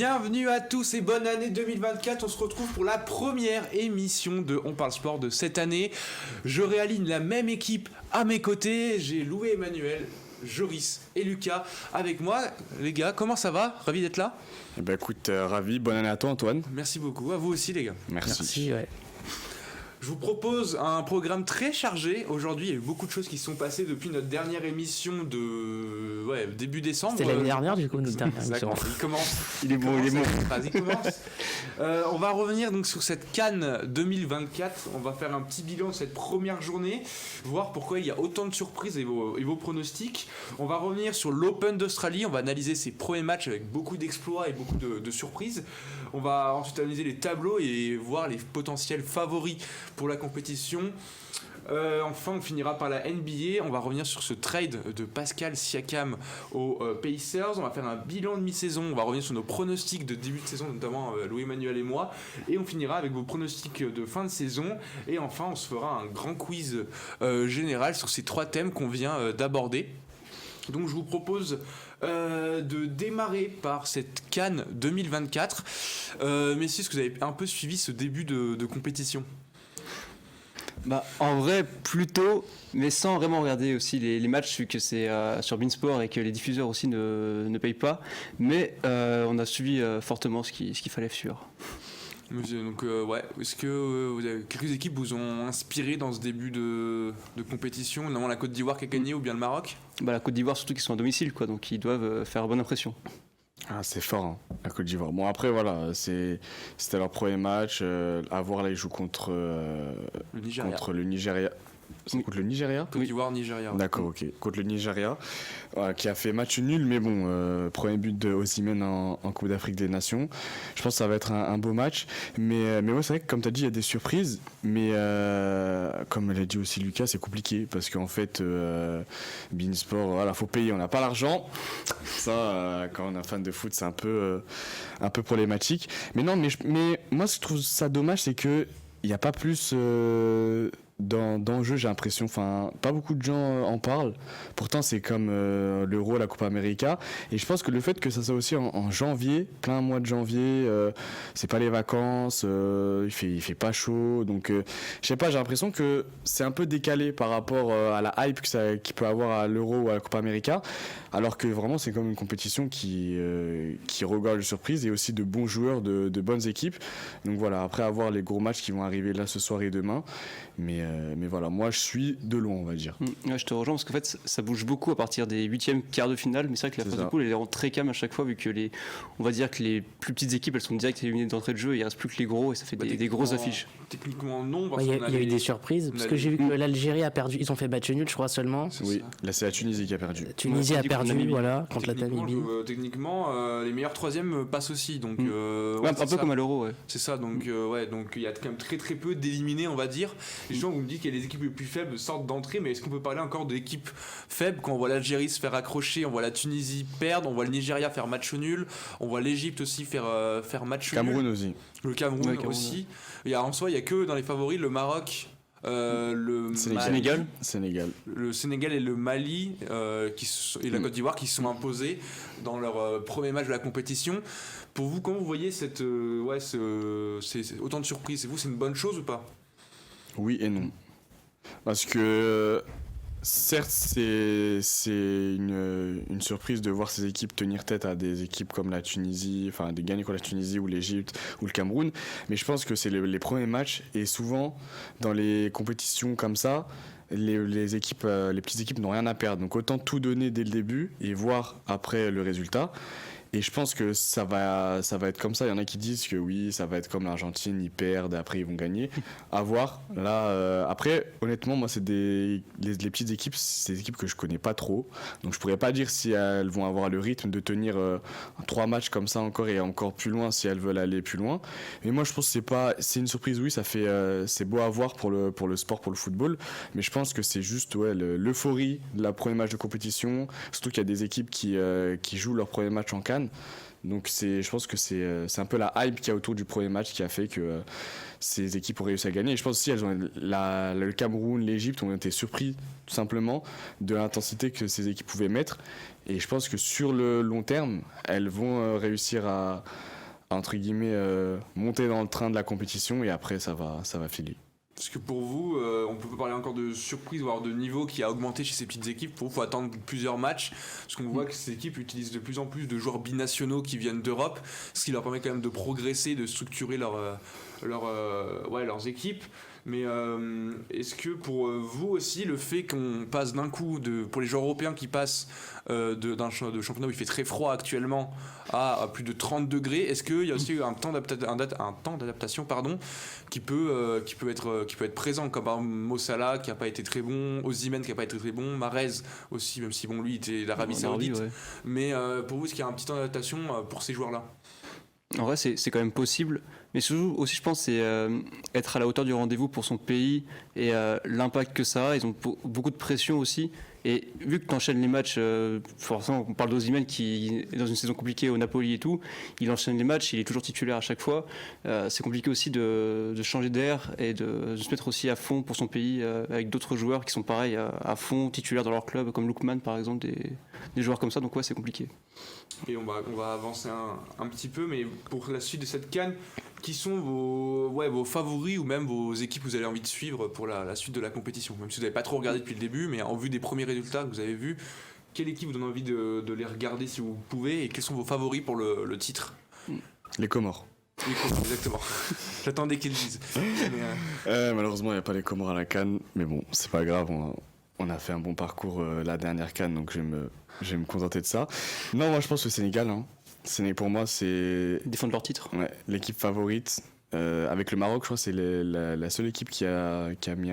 Bienvenue à tous et bonne année 2024. On se retrouve pour la première émission de On Parle Sport de cette année. Je réaligne la même équipe à mes côtés. J'ai Louis, Emmanuel, Joris et Lucas avec moi. Les gars, comment ça va? Ravi d'être là. Eh ben écoute, ravi. Bonne année à toi, Antoine. Merci beaucoup. À vous aussi, les gars. Merci. Ouais. Je vous propose un programme très chargé. Aujourd'hui, il y a eu beaucoup de choses qui se sont passées depuis notre dernière émission de début décembre. C'était l'année dernière, du coup, notre dernière émission. Il commence. Il est bon. Il commence. On va revenir donc sur cette CAN 2024. On va faire un petit bilan de cette première journée, voir pourquoi il y a autant de surprises et vos pronostics. On va revenir sur l'Open d'Australie. On va analyser ses premiers matchs avec beaucoup d'exploits et beaucoup de surprises. On va ensuite analyser les tableaux et voir les potentiels favoris pour la compétition. Enfin, on finira par la NBA. On va revenir sur ce trade de Pascal Siakam aux Pacers. On va faire un bilan de mi-saison. On va revenir sur nos pronostics de début de saison, notamment Louis-Emmanuel et moi. Et on finira avec vos pronostics de fin de saison. Et enfin, on se fera un grand quiz général sur ces trois thèmes qu'on vient d'aborder. Donc je vous propose de démarrer par cette CAN 2024. Messieurs, est-ce que vous avez un peu suivi ce début de compétition ? En vrai, plutôt, mais sans vraiment regarder aussi les matchs, vu que c'est sur Beansport et que les diffuseurs aussi ne payent pas. Mais on a suivi fortement ce qu'il fallait suivre. Donc est-ce que quelques équipes vous ont inspiré dans ce début de compétition, notamment la Côte d'Ivoire qui a gagné ou bien le Maroc ? La Côte d'Ivoire, surtout qu'ils sont à domicile, quoi, donc ils doivent faire bonne impression. Ah, c'est fort, hein, la Côte d'Ivoire. Bon, après, voilà, c'était leur premier match. À voir, là, ils jouent contre le Nigeria. Contre le Nigeria. C'est contre le Nigeria ? Côte d'Ivoire, Nigeria. D'accord, ok. Contre le Nigeria, qui a fait match nul, mais bon, premier but de Osimhen en Coupe d'Afrique des Nations. Je pense que ça va être un beau match. Mais ouais, c'est vrai que comme tu as dit, il y a des surprises. Mais comme l'a dit aussi Lucas, c'est compliqué. Parce qu'en fait, Beansport, voilà, faut payer, on n'a pas l'argent. Ça, quand on est fan de foot, c'est un peu problématique. Mais non, mais moi, ce que je trouve ça dommage, c'est qu'il n'y a pas plus... d'enjeux, j'ai l'impression, pas beaucoup de gens en parlent. Pourtant, c'est comme l'Euro, la Coupe América. Et je pense que le fait que ça soit aussi en janvier, plein mois de janvier, c'est pas les vacances, il fait pas chaud. Donc, je sais pas, j'ai l'impression que c'est un peu décalé par rapport à la hype qu'il peut avoir à l'Euro ou à la Coupe América. Alors que vraiment, c'est comme une compétition qui regorge de surprises et aussi de bons joueurs, de bonnes équipes. Donc voilà, après avoir les gros matchs qui vont arriver là ce soir et demain. Mais voilà, moi je suis de loin, on va dire. Ouais, je te rejoins parce qu'en fait ça bouge beaucoup à partir des 8e, quarts de finale, mais c'est vrai que la phase de poule elle rend très calme à chaque fois, vu que on va dire que les plus petites équipes elles sont direct éliminées d'entrée de jeu et il reste plus que les gros et ça fait des grosses affiches. Techniquement non, parce Il y a eu des surprises, parce que j'ai vu que l'Algérie a perdu, ils ont fait match nul je crois seulement. Oui, là c'est la Tunisie qui a perdu. Tunisie a perdu, voilà, contre la Namibie. Techniquement, les meilleurs troisièmes passent aussi, donc un peu comme à l'Euro, ouais. C'est ça, donc donc il y a quand même très très peu d'éliminés, on va dire. Les gens vous me disent que les équipes les plus faibles sortent d'entrée, mais est-ce qu'on peut parler encore d'équipes faibles quand on voit l'Algérie se faire accrocher, on voit la Tunisie perdre, on voit le Nigeria faire match nul, on voit l'Égypte aussi faire match Cameroun nul. aussi. Le Cameroun aussi. En soi, il y a que dans les favoris le Maroc. Le Sénégal. Le Sénégal et le Mali et la Côte d'Ivoire qui se sont imposés dans leur premier match de la compétition. Pour vous, comment vous voyez c'est autant de surprises? C'est une bonne chose ou pas? Oui et non. Parce que certes, c'est une surprise de voir ces équipes tenir tête à des équipes comme la Tunisie, de gagner contre la Tunisie ou l'Égypte ou le Cameroun. Mais je pense que c'est les premiers matchs et souvent dans les compétitions comme ça, les petites équipes n'ont rien à perdre. Donc autant tout donner dès le début et voir après le résultat. Et je pense que ça va être comme ça. Il y en a qui disent que oui, ça va être comme l'Argentine, ils perdent, après ils vont gagner. À voir. Là, après, honnêtement, moi, c'est les petites équipes, c'est des équipes que je connais pas trop. Donc je pourrais pas dire si elles vont avoir le rythme de tenir 3 matchs comme ça encore et encore plus loin si elles veulent aller plus loin. Mais moi, je pense que c'est une surprise. Oui, ça fait, c'est beau à voir pour le sport, pour le football. Mais je pense que c'est juste l'euphorie de la première match de compétition. Surtout qu'il y a des équipes qui jouent leur premier match en CAN. Donc je pense que c'est un peu la hype qu'il y a autour du premier match qui a fait que ces équipes ont réussi à gagner. Et je pense aussi le Cameroun, l'Égypte ont été surpris tout simplement de l'intensité que ces équipes pouvaient mettre. Et je pense que sur le long terme, elles vont réussir à entre guillemets monter dans le train de la compétition et après ça va filer. Parce que pour vous, on peut parler encore de surprise, voire de niveau qui a augmenté chez ces petites équipes. Pour vous, il faut attendre plusieurs matchs. Parce qu'on voit que ces équipes utilisent de plus en plus de joueurs binationaux qui viennent d'Europe, ce qui leur permet quand même de progresser, de structurer leurs équipes. Mais est-ce que pour vous aussi, le fait qu'on passe d'un coup, pour les joueurs européens qui passent de championnat où il fait très froid actuellement à plus de 30 degrés, est-ce qu'il y a aussi un temps d'adaptation qui peut être présent, comme par exemple Mo Salah qui n'a pas été très bon, Osimhen qui n'a pas été très bon, Mahrez aussi, même si bon lui était l'Arabie Saoudite. Ouais. Mais pour vous, est-ce qu'il y a un petit temps d'adaptation pour ces joueurs-là ? En vrai, c'est quand même possible. Mais surtout, aussi, je pense, c'est être à la hauteur du rendez-vous pour son pays et l'impact que ça a. Ils ont beaucoup de pression aussi. Et vu que tu enchaînes les matchs, forcément, on parle d'Osimhen qui est dans une saison compliquée au Napoli et tout, il enchaîne les matchs, il est toujours titulaire à chaque fois. C'est compliqué aussi de changer d'air et de se mettre aussi à fond pour son pays avec d'autres joueurs qui sont pareils, à fond, titulaires dans leur club, comme Lookman par exemple, des joueurs comme ça. Donc ouais, c'est compliqué. Et on va avancer un petit peu, mais pour la suite de cette CAN, qui sont vos favoris ou même vos équipes que vous avez envie de suivre pour la suite de la compétition? Même si vous n'avez pas trop regardé depuis le début, mais en vue des premiers résultats que vous avez vus, quelle équipe vous donne envie de les regarder si vous pouvez, et quels sont vos favoris pour le titre? Les Comores. Les Comores, exactement. J'attendais qu'ils le disent. Malheureusement, il n'y a pas les Comores à la CAN, mais bon, c'est pas grave, on a fait un bon parcours la dernière CAN, donc je vais me contenter de ça. Non, moi je pense le Sénégal. Pour moi, c'est... Défendre leur titre. Ouais, l'équipe favorite. Avec le Maroc, je crois que c'est la seule équipe qui a mis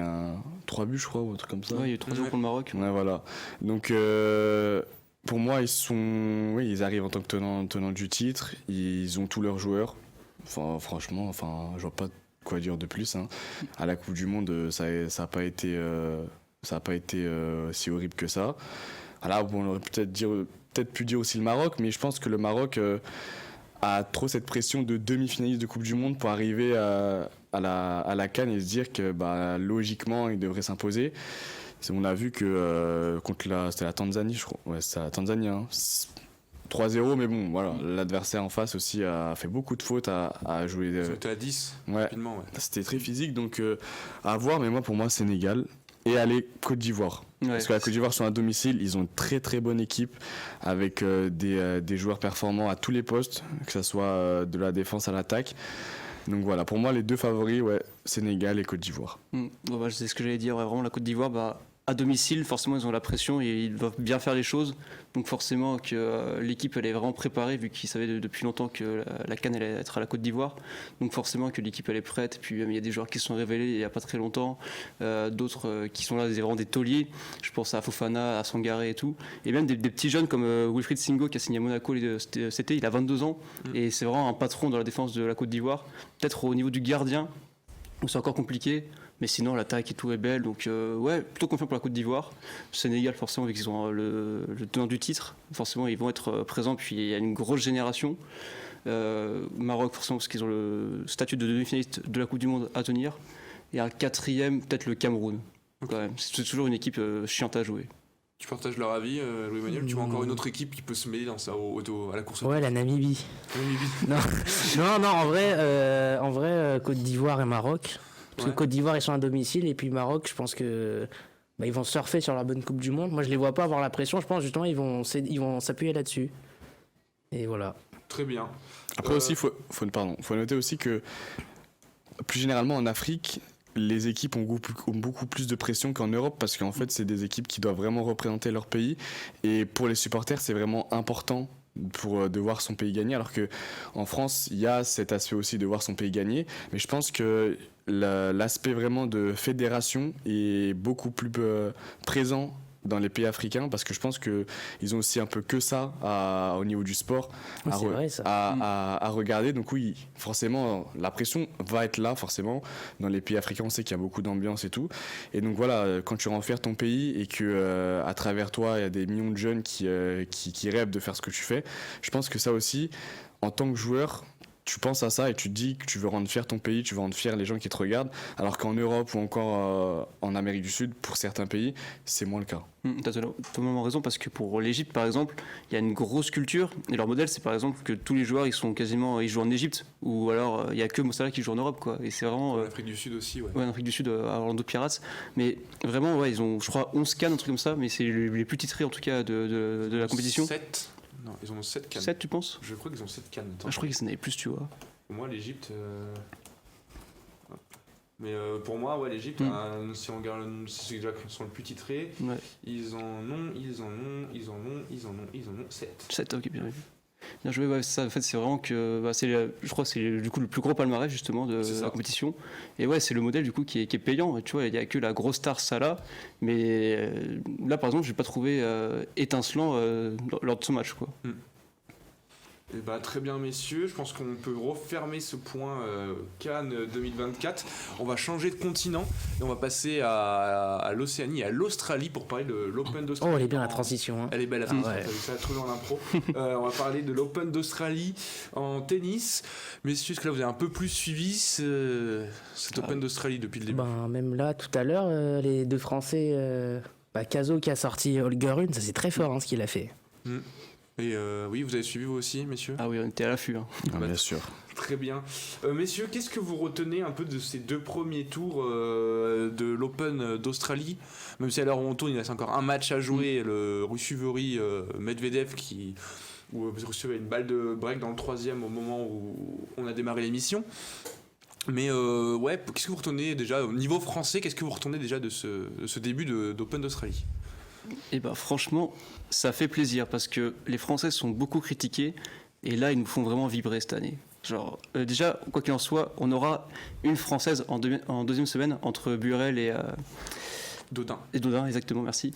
3 buts, je crois, ou un truc comme ça. Ouais, il y a eu 3 jours pour le Maroc. Ouais, voilà. Donc, pour moi, ils arrivent en tant que tenants du titre. Ils ont tous leurs joueurs. Enfin, franchement, je vois pas quoi dire de plus. À la Coupe du Monde, ça a pas été si horrible que ça. Alors, bon, on aurait peut-être pu dire aussi le Maroc, mais je pense que le Maroc a trop cette pression de demi-finaliste de Coupe du Monde pour arriver à la CAN et se dire que logiquement il devrait s'imposer. On a vu que c'était la Tanzanie, je crois. Ouais, c'était la Tanzanie. 3-0, mais bon, voilà, l'adversaire en face aussi a fait beaucoup de fautes à jouer. C'était à 10, ouais, rapidement. Ouais. C'était très physique, donc à voir, mais pour moi, Sénégal. Et aller Côte d'Ivoire. Ouais. Parce que la Côte d'Ivoire sont à domicile, ils ont une très très bonne équipe avec des joueurs performants à tous les postes, que ce soit de la défense à l'attaque. Donc voilà, pour moi les deux favoris, Sénégal et Côte d'Ivoire. C'est ce que j'allais dire, vraiment la Côte d'Ivoire, à domicile, forcément ils ont la pression et ils doivent bien faire les choses. Donc forcément que l'équipe elle est vraiment préparée vu qu'ils savaient depuis longtemps que la CAN allait être à la Côte d'Ivoire. Donc forcément que l'équipe elle est prête. Et puis il y a des joueurs qui se sont révélés il n'y a pas très longtemps, d'autres qui sont là vraiment des tauliers. Je pense à Fofana, à Sangaré et tout. Et même des petits jeunes comme Wilfried Singo qui a signé à Monaco cet été, il a 22 ans et c'est vraiment un patron dans la défense de la Côte d'Ivoire. Peut-être au niveau du gardien où c'est encore compliqué. Mais sinon, l'attaque et tout est belle. Donc, plutôt confiant pour la Côte d'Ivoire. Sénégal, forcément, vu qu'ils ont le tenant du titre, forcément, ils vont être présents. Puis, il y a une grosse génération. Maroc, forcément, parce qu'ils ont le statut de demi-finaliste de la Coupe du Monde à tenir. Et un quatrième, peut-être le Cameroun. Quand même. C'est toujours une équipe chiante à jouer. Tu partages leur avis, Louis-Emmanuel? Tu vois encore une autre équipe qui peut se mêler dans ça, à la course? Ouais, la Namibie. Non, en vrai, Côte d'Ivoire et Maroc. Parce que Côte d'Ivoire, ils sont à domicile, et puis Maroc, je pense que ils vont surfer sur la bonne Coupe du Monde. Moi, je les vois pas avoir la pression. Je pense justement ils vont s'appuyer là-dessus. Et voilà. Très bien. Après aussi, faut noter aussi que plus généralement en Afrique, les équipes ont beaucoup plus de pression qu'en Europe parce qu'en fait, c'est des équipes qui doivent vraiment représenter leur pays. Et pour les supporters, c'est vraiment important de voir son pays gagner, alors que en France il y a cet aspect aussi de voir son pays gagner, mais je pense que l'aspect vraiment de fédération est beaucoup plus présent dans les pays africains parce que je pense qu'ils ont aussi un peu que ça au niveau du sport à regarder. Donc oui, forcément la pression va être là forcément. Dans les pays africains on sait qu'il y a beaucoup d'ambiance et tout, et donc voilà, quand tu rends fier ton pays et que à travers toi il y a des millions de jeunes qui rêvent de faire ce que tu fais, je pense que ça aussi en tant que joueur, tu penses à ça et tu te dis que tu veux rendre fier ton pays, tu veux rendre fier les gens qui te regardent, alors qu'en Europe ou encore en Amérique du Sud, pour certains pays, c'est moins le cas. T'as totalement raison, parce que pour l'Égypte par exemple, il y a une grosse culture et leur modèle c'est par exemple que tous les joueurs ils jouent en Égypte, ou alors il y a que Mossala qui joue en Europe quoi. Et c'est vraiment En Afrique du Sud aussi, ouais. ouais, en Afrique du Sud à Orlando Pirates, mais vraiment ouais, ils ont je crois 11 cannes, un truc comme ça, mais c'est les plus titrés en tout cas de la compétition. 7. Non, ils en ont 7 cannes. 7 tu penses? Je crois qu'ils ont 7 cannes. Je crois qu'ils en avaient plus, tu vois. Pour moi, l'Égypte. Mais pour moi, ouais, l'Égypte, si on regarde ceux qui sont le plus titrés, Ouais. ils en ont 7. 7, ok, bien vu. Bien joué, ouais, ça, en fait, c'est vraiment que. Je crois que c'est du coup le plus gros palmarès justement de la compétition. Et ouais, c'est le modèle du coup qui est payant. Tu vois, il n'y a que la grosse star Salah, mais là par exemple, je n'ai pas trouvé étincelant lors de ce match, quoi. Et bah, très bien messieurs, je pense qu'on peut refermer ce point Cannes 2024. On va changer de continent et on va passer à l'Océanie, à l'Australie pour parler de l'Open d'Australie. Oh, elle est bien la transition. Hein. Elle est belle la transition, Ouais. ça a trouvé en impro. On va parler de l'Open d'Australie en tennis. Messieurs, est-ce que là vous avez un peu plus suivi cet Open d'Australie depuis le début? Ben, même là, tout à l'heure, les deux Français, Cazot qui a sorti Holger Rune, ça c'est très fort hein, ce qu'il a fait. Et oui, vous avez suivi vous aussi, messieurs? Ah oui, on était à l'affût. Hein. Bien sûr. Très bien. Messieurs, qu'est-ce que vous retenez un peu de ces deux premiers tours de l'Open d'Australie? Même si à l'heure où on tourne, il reste encore un match à jouer, le Russuvori Medvedev où Russu avait une balle de break dans le troisième au moment où on a démarré l'émission. Mais ouais, qu'est-ce que vous retenez déjà au niveau français? Qu'est-ce que vous retenez déjà de ce début d'Open d'Australie? Et bah franchement, ça fait plaisir parce que les Français sont beaucoup critiqués et là ils nous font vraiment vibrer cette année. Genre déjà, quoi qu'il en soit, on aura une Française en deuxième semaine entre Burel et Dodin. Et Dodin, exactement, merci.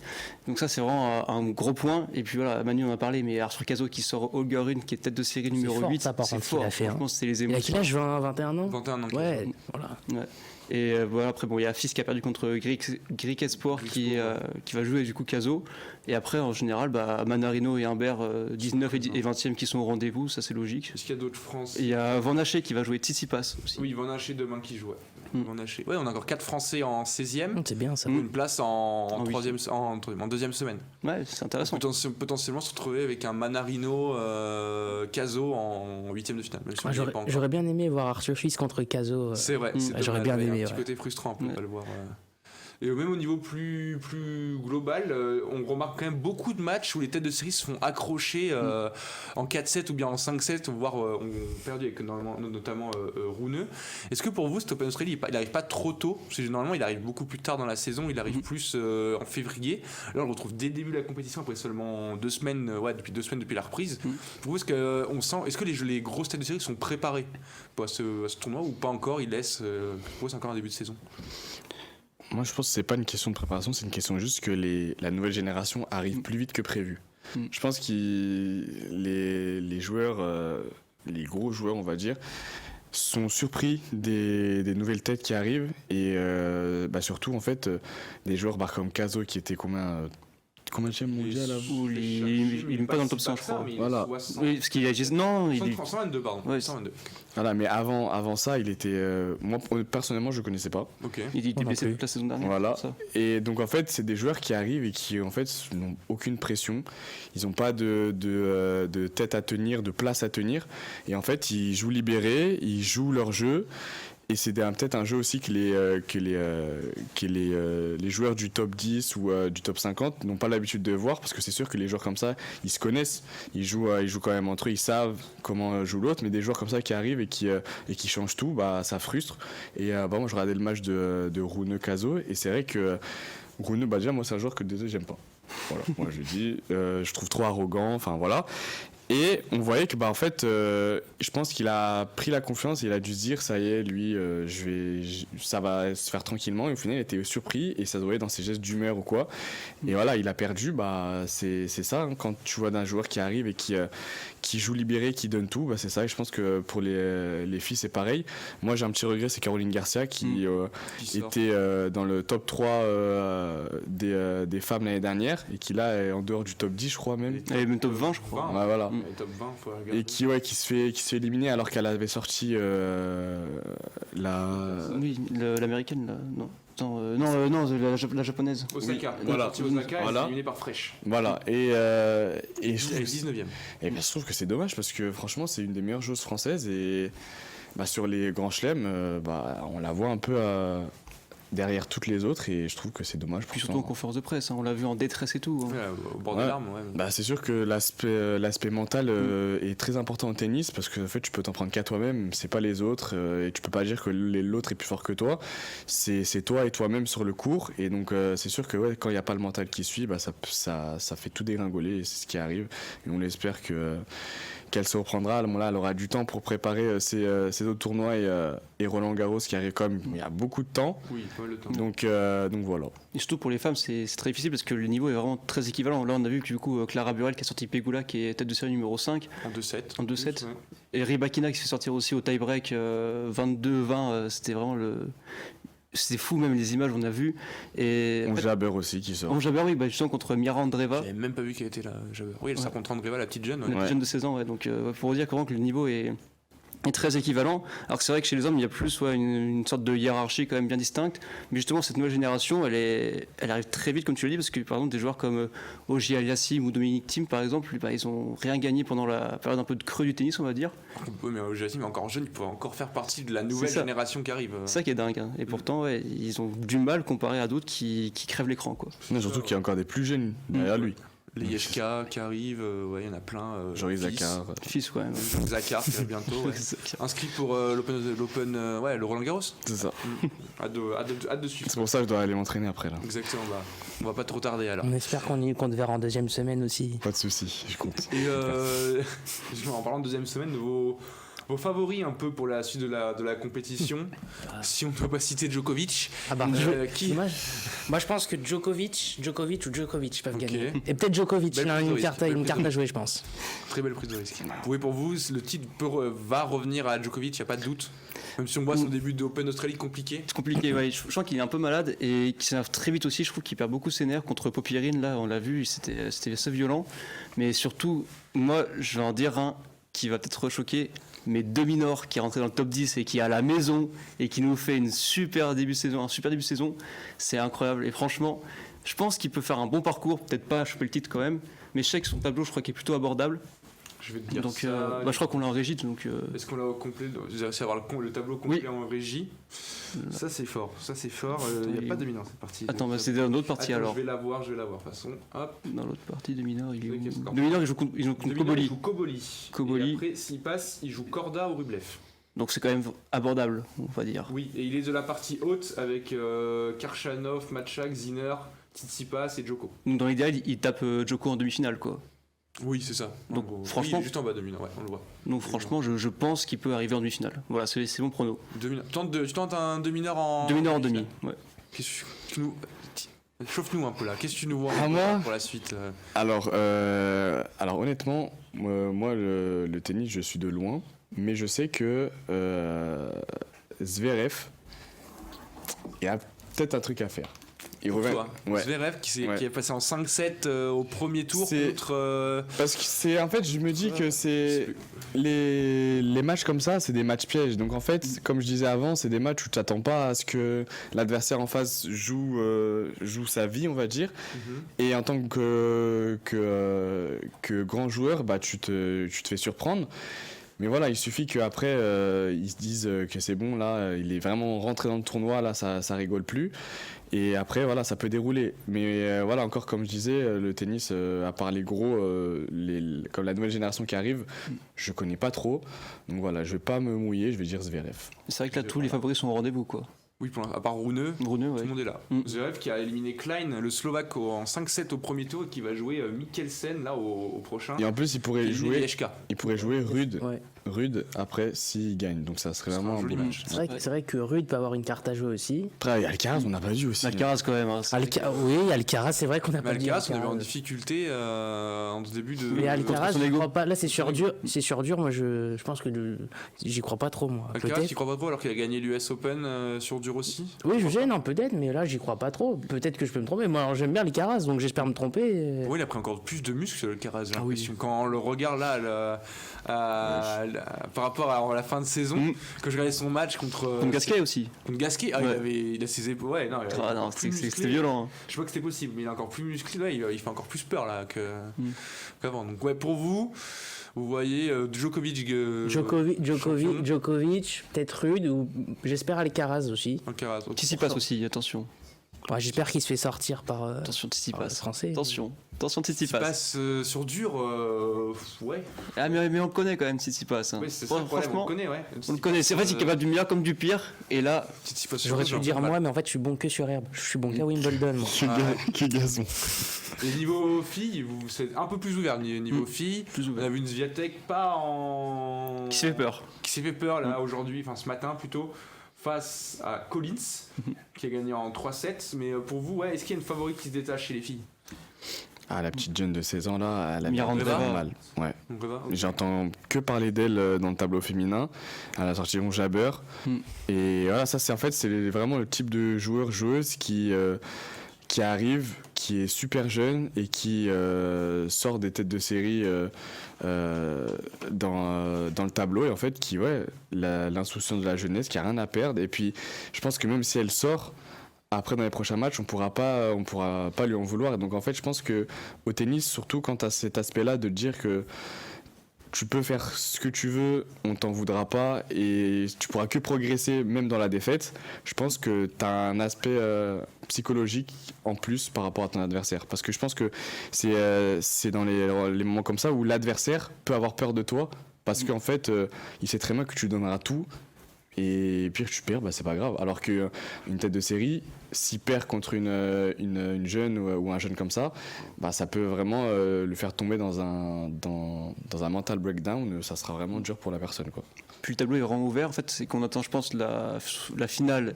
Donc ça c'est vraiment un gros point. Et puis voilà, Manu en a parlé, mais Arthur Cazot qui sort Holger Rune qui est tête de série numéro fort, 8, ça, par c'est contre, fort. qu'il a fait, Franchement, c'est les Il a émotions. quel âge 21 ans 21 ans. Ouais, voilà. Ouais. Et voilà, après bon, il y a Fils qui a perdu contre Greek Esport qui va jouer du coup Cazot. Et après en général, Manarino et Humbert 19 et 20e qui sont au rendez-vous, ça c'est logique. Est-ce qu'il y a d'autres Français? Et il y a Van Haché qui va jouer Tsitsipas aussi. Oui, Van Haché demain qui joue. Van Haché. Ouais, on a encore 4 Français en 16e. C'est bien ça. Une place en huitième. deuxième semaine. Ouais, c'est intéressant. Potentiellement se retrouver avec un Manarino Cazot en 8e de finale. Même si on y est pas encore. J'aurais bien aimé voir Arthur Fils contre Cazot. C'est vrai, c'est j'aurais dommage, bien ouais, aimé. un petit côté frustrant, on peut pas le voir. Et même au niveau plus global, on remarque quand même beaucoup de matchs où les têtes de série se font accrocher en 4-7 ou bien en 5-7, voire on perdu avec notamment Rune. Est-ce que pour vous, cet Open Australie, il n'arrive pas trop tôt? Parce que généralement, il arrive beaucoup plus tard dans la saison, il arrive plus en février. Là, on le retrouve dès le début de la compétition, après seulement 2 semaines, depuis 2 semaines depuis la reprise. Pour vous, est-ce que les grosses têtes de série sont préparées à ce tournoi ou pas encore? Ils laissent, pour vous, c'est encore un début de saison? Moi, je pense que c'est pas une question de préparation, c'est une question juste que la nouvelle génération arrive plus vite que prévu. Je pense que les joueurs, les gros joueurs, on va dire, sont surpris des nouvelles têtes qui arrivent et surtout en fait des joueurs comme Cazot qui était combien mondial Il n'est pas dans le top 100, je crois. Voilà. Oui, parce qu'il a 122, pardon. Ouais, 122. Voilà, mais avant ça, il était. Moi, personnellement, je connaissais pas. Ok. Il était non blessé plus. toute la saison dernière. Voilà. Ça. Et donc, en fait, c'est des joueurs qui arrivent et qui, en fait, n'ont aucune pression. Ils n'ont pas de tête à tenir, de place à tenir. Et en fait, ils jouent libérés, ils jouent leur jeu. Et c'est peut-être un jeu aussi que les joueurs du top 10 ou du top 50 n'ont pas l'habitude de voir, parce que c'est sûr que les joueurs comme ça, ils se connaissent, ils jouent quand même entre eux, ils savent comment joue l'autre, mais des joueurs comme ça qui arrivent et qui changent tout, ça frustre. Et moi je regardais le match de Rune Cazot, et c'est vrai que Rune, déjà moi c'est un joueur que désolé j'aime pas. Voilà, moi je dis, je trouve trop arrogant, enfin voilà. Et on voyait que en fait, je pense qu'il a pris la confiance et il a dû se dire ça y est, lui, ça va se faire tranquillement. Et au final, il était surpris et ça se voyait dans ses gestes d'humeur ou quoi. Et voilà, il a perdu. C'est ça hein, quand tu vois d'un joueur qui arrive et qui joue libéré, qui donne tout. C'est ça. Et je pense que pour les filles, c'est pareil. Moi, j'ai un petit regret, c'est Caroline Garcia qui était dans le top 3 des femmes l'année dernière et qui là est en dehors du top 10, je crois même. Elle est même top 20, je crois. Ouais, voilà. Les top 20, faut regarder. et qui se fait éliminer alors qu'elle avait sorti Oui, l'américaine, là, non. Non, la japonaise. Osaka. Oui, Voilà. voilà. Partie Osaka, elle Voilà. est éliminée par Fresh. Voilà, et je Elle trouve est que 19ème. et bien, je trouve que c'est dommage parce que franchement c'est une des meilleures joueuses françaises et sur les grands chelems on la voit un peu derrière toutes les autres et je trouve que c'est dommage. Puis surtout en conférence de presse, hein, on l'a vu en détresse et tout. Hein. Ouais, au bord Ouais. des larmes, ouais. C'est sûr que l'aspect mental est très important au tennis parce que en fait tu peux t'en prendre qu'à toi-même, c'est pas les autres et tu peux pas dire que l'autre est plus fort que toi, c'est toi et toi-même sur le court et donc c'est sûr que quand il n'y a pas le mental qui suit, ça fait tout dégringoler et c'est ce qui arrive et on espère qu'elle se reprendra. Là, elle aura du temps pour préparer ses autres tournois et Roland Garros qui arrive quand même il y a beaucoup de temps. Oui, pas le temps. Donc voilà. Et surtout pour les femmes, c'est très difficile parce que le niveau est vraiment très équivalent. Là, on a vu que du coup, Clara Burel qui a sorti Pegula, qui est tête de série numéro 5, En 2-7. en 2-7. Ouais. Et Rybakina qui se fait sortir aussi au tie-break 22-20. C'était vraiment C'était fou, même les images, on a vu. Et On Jabber aussi qui sort. Ange Jabber, oui, justement contre Mira Andreeva. J'avais même pas vu qu'elle était là, Jabber. Oui, elle Ouais. sera contre Andreeva, la petite jeune. La Ouais. plus jeune de 16 ans, ouais. Donc, pour vous dire comment que le niveau est très équivalent. Alors que c'est vrai que chez les hommes, il y a plus une sorte de hiérarchie quand même bien distincte. Mais justement, cette nouvelle génération, elle arrive très vite, comme tu l'as dit, parce que par exemple, des joueurs comme Ogier Aliassime ou Dominique Thiem, par exemple, ils ont rien gagné pendant la période un peu de creux du tennis, on va dire. Oui, mais Jassim est encore jeune, il pourrait encore faire partie de la nouvelle C'est ça. génération qui arrive. C'est ça qui est dingue. Hein. Et pourtant, ouais, ils ont du mal comparé à d'autres qui crèvent l'écran, quoi. Non, surtout qu'il y a encore des plus jeunes derrière lui. Les Yeshka qui arrivent, il y en a plein. Joris Fils. Zakar. Fils, ouais. Zakar, qui arrive bientôt. Ouais. Inscrit pour le Roland Garros. C'est ça. Hâte de suivre. C'est pour ça que je dois aller m'entraîner après là. Exactement, on va pas trop tarder alors. On espère qu'on te verra en deuxième semaine aussi. Pas de soucis, je compte. Et en parlant de deuxième semaine, vos favoris un peu pour la suite de la compétition, si on ne doit pas citer Djokovic, qui Dommage. Moi je pense que Djokovic ou Djokovic peuvent Ok. gagner. Et peut-être Djokovic, Belle il a prise de une risque, carte, belle une prise carte de à jouer je pense. très belle prise de risque. Oui, pour vous, le titre va revenir à Djokovic, il n'y a pas de doute. Même si on voit son début de Open Australie compliqué. C'est compliqué, ouais. Je sens qu'il est un peu malade et qu'il s'énerve très vite aussi. Je trouve qu'il perd beaucoup ses nerfs contre Popirine. Là, on l'a vu, c'était assez violent. Mais surtout, moi, je vais en dire un qui va peut-être choquer. Mais Dominor qui est rentré dans le top 10 et qui est à la maison et qui nous fait un super début de saison, c'est incroyable. Et franchement, je pense qu'il peut faire un bon parcours, peut-être pas choper le titre quand même, mais je sais que son tableau, je crois qu'il est plutôt abordable. Je vais te dire Donc, ça. je crois qu'on l'a en régie. Donc, Est-ce qu'on l'a au complet? J'ai réussi à avoir le tableau complet en régie. Ça c'est fort. Il n'y a pas de dominant cette partie. Attends, Donc, c'est dans l'autre partie attends, alors. Je vais la voir. De toute façon. Hop. Dans l'autre partie, Dominor, il est où Qu'est-ce qu'on- Dominor, il joue contre Dominant, il Koboli. joue Koboli. Koboli. Et après, s'il passe, il joue Korda ou Rublev. Donc c'est quand même abordable, on va dire. Oui, et il est de la partie haute avec Karchanov, Matchak, Zinner, Tsitsipas et Djoko. Donc dans l'idéal, il tape Djoko en demi-finale, quoi. Oui, c'est ça. Donc, En gros. franchement- Oui, il est juste en bas dominant, ouais, on le voit. Donc franchement, je pense qu'il peut arriver en demi-finale. Voilà, c'est mon prono. Tu tentes un demi-heure en. Demi-finale en demi. Ouais. Qu'est-ce que tu nous. Chauffe-nous un peu là. Qu'est-ce que tu nous vois Ah, moi pour la suite Alors honnêtement, moi le tennis je suis de loin, mais je sais que Zverev, il y a peut-être un truc à faire. Il Pour revient. toi, Ouais. Zverev qui Ouais. est passé en 5-7 au premier tour C'est- contre. Parce que c'est en fait je me dis que c'est les matchs comme ça c'est des matchs pièges donc en fait comme je disais avant c'est des matchs où tu t'attends pas à ce que l'adversaire en face joue sa vie on va dire et en tant que grand joueur tu te fais surprendre. Mais voilà, il suffit qu'après, ils se disent que c'est bon, là, il est vraiment rentré dans le tournoi, là, ça rigole plus. Et après, voilà, ça peut dérouler. Mais voilà, encore comme je disais, le tennis, à part les gros, comme la nouvelle génération qui arrive, je connais pas trop. Donc voilà, je vais pas me mouiller, je vais dire Zverev. C'est vrai que là, tous les favoris sont au rendez-vous, quoi. Oui, à part Rune, Bruneux, tout ouais. le monde est là. Mm. Zverev qui a éliminé Klein, le Slovaque, en 5-7 au premier tour et qui va jouer Mikkelsen là au prochain. Et en plus, il pourrait Éliminé jouer Yeshka. Rude. Ouais. rude après s'il gagne. Donc ça serait Ce sera vraiment un un joli beau match. match. C'est vrai que Rude peut avoir une carte à jouer aussi. Après, il y a Alcaraz, on n'a pas vu aussi. Alcaraz quand même. Hein, c'est- Oui, Alcaraz, c'est vrai qu'on n'a Mais pas dit Alcaraz, on avait en Alcaraz. difficulté en ce début de. Mais Alcaraz, son je ego. crois pas. Là, c'est sur dur. Moi, je pense que j'y crois pas trop, moi. Alcaraz, Peut-être. tu crois pas trop alors qu'il a gagné l'US Open sur dur aussi. Oui, je sais, non, peut-être, mais là, j'y crois pas trop. Peut-être que je peux me tromper. Moi, alors, j'aime bien Alcaraz, donc j'espère me tromper. Oui, il a pris encore plus de muscles, Alcaraz, j'ai Ah oui. l'impression. Quand on le regarde là, par rapport à la fin de saison, quand je regardais son match contre Gasquet aussi. contre Gasquet, Ouais. il a ses épaules. Ouais, non, il est Ah non, encore plus c'était musclé. violent. Hein. Je vois que c'était possible, mais il est encore plus musclé. Ouais, il fait encore plus peur là qu'avant. Donc, ouais, pour vous, vous voyez Djokovic. Djokovic, peut-être Rude, ou j'espère Alcaraz aussi. Alcaraz. Tsitsipas aussi, attention. Ouais, j'espère qu'il se fait sortir par. Attention, par le Tsitsipas. français. Attention, Qui Tsitsipas. passe sur dur, ouais. Ah, mais on le connaît quand même, Tsitsipas. Hein. Oui, c'est ça le problème, on Franchement, le connaît, ouais. on le connaît. C'est vrai qu'il est capable du meilleur comme du pire. Et là, J'aurais pu dire moi, mais en fait, je suis bon que sur herbe. Je suis bon qu'à Wimbledon, moi. Que gazon. Et niveau filles, c'est un peu plus ouvert niveau filles. plus On ouvert. a vu une Swiatek pas en. Qui s'est fait peur. Qui s'est fait peur là aujourd'hui, enfin ce matin plutôt, face à Collins, qui a gagné en 3-7. Mais pour vous, ouais, est-ce qu'il y a une favorite qui se détache chez les filles? Ah, la petite jeune de 16 ans là, elle a Mirandeva. vraiment mal. Ouais. Donc, Reva, ok. J'entends que parler d'elle dans le tableau féminin. Elle a sorti Ron Jabber. Et voilà, ça c'est vraiment le type de joueuse qui arrive, qui est super jeune et qui sort des têtes de série dans le tableau. Et en fait, l'insouciance de la jeunesse, qui a rien à perdre. Et puis, je pense que même si elle sort, après dans les prochains matchs, on pourra pas lui en vouloir. Et donc en fait, je pense que au tennis, surtout quand tu as cet aspect-là de dire que tu peux faire ce que tu veux, on t'en voudra pas et tu pourras que progresser même dans la défaite. Je pense que tu as un aspect psychologique en plus par rapport à ton adversaire. Parce que je pense que c'est dans les moments comme ça où l'adversaire peut avoir peur de toi parce qu'en fait, il sait très bien que tu donneras tout. Et pire que tu perds, c'est pas grave. Alors qu'une tête de série, s'il perd contre une jeune ou un jeune comme ça, ça peut vraiment le faire tomber dans un mental breakdown. Ça sera vraiment dur pour la personne, quoi. Puis le tableau est vraiment ouvert. En fait, c'est qu'on attend, je pense, la finale.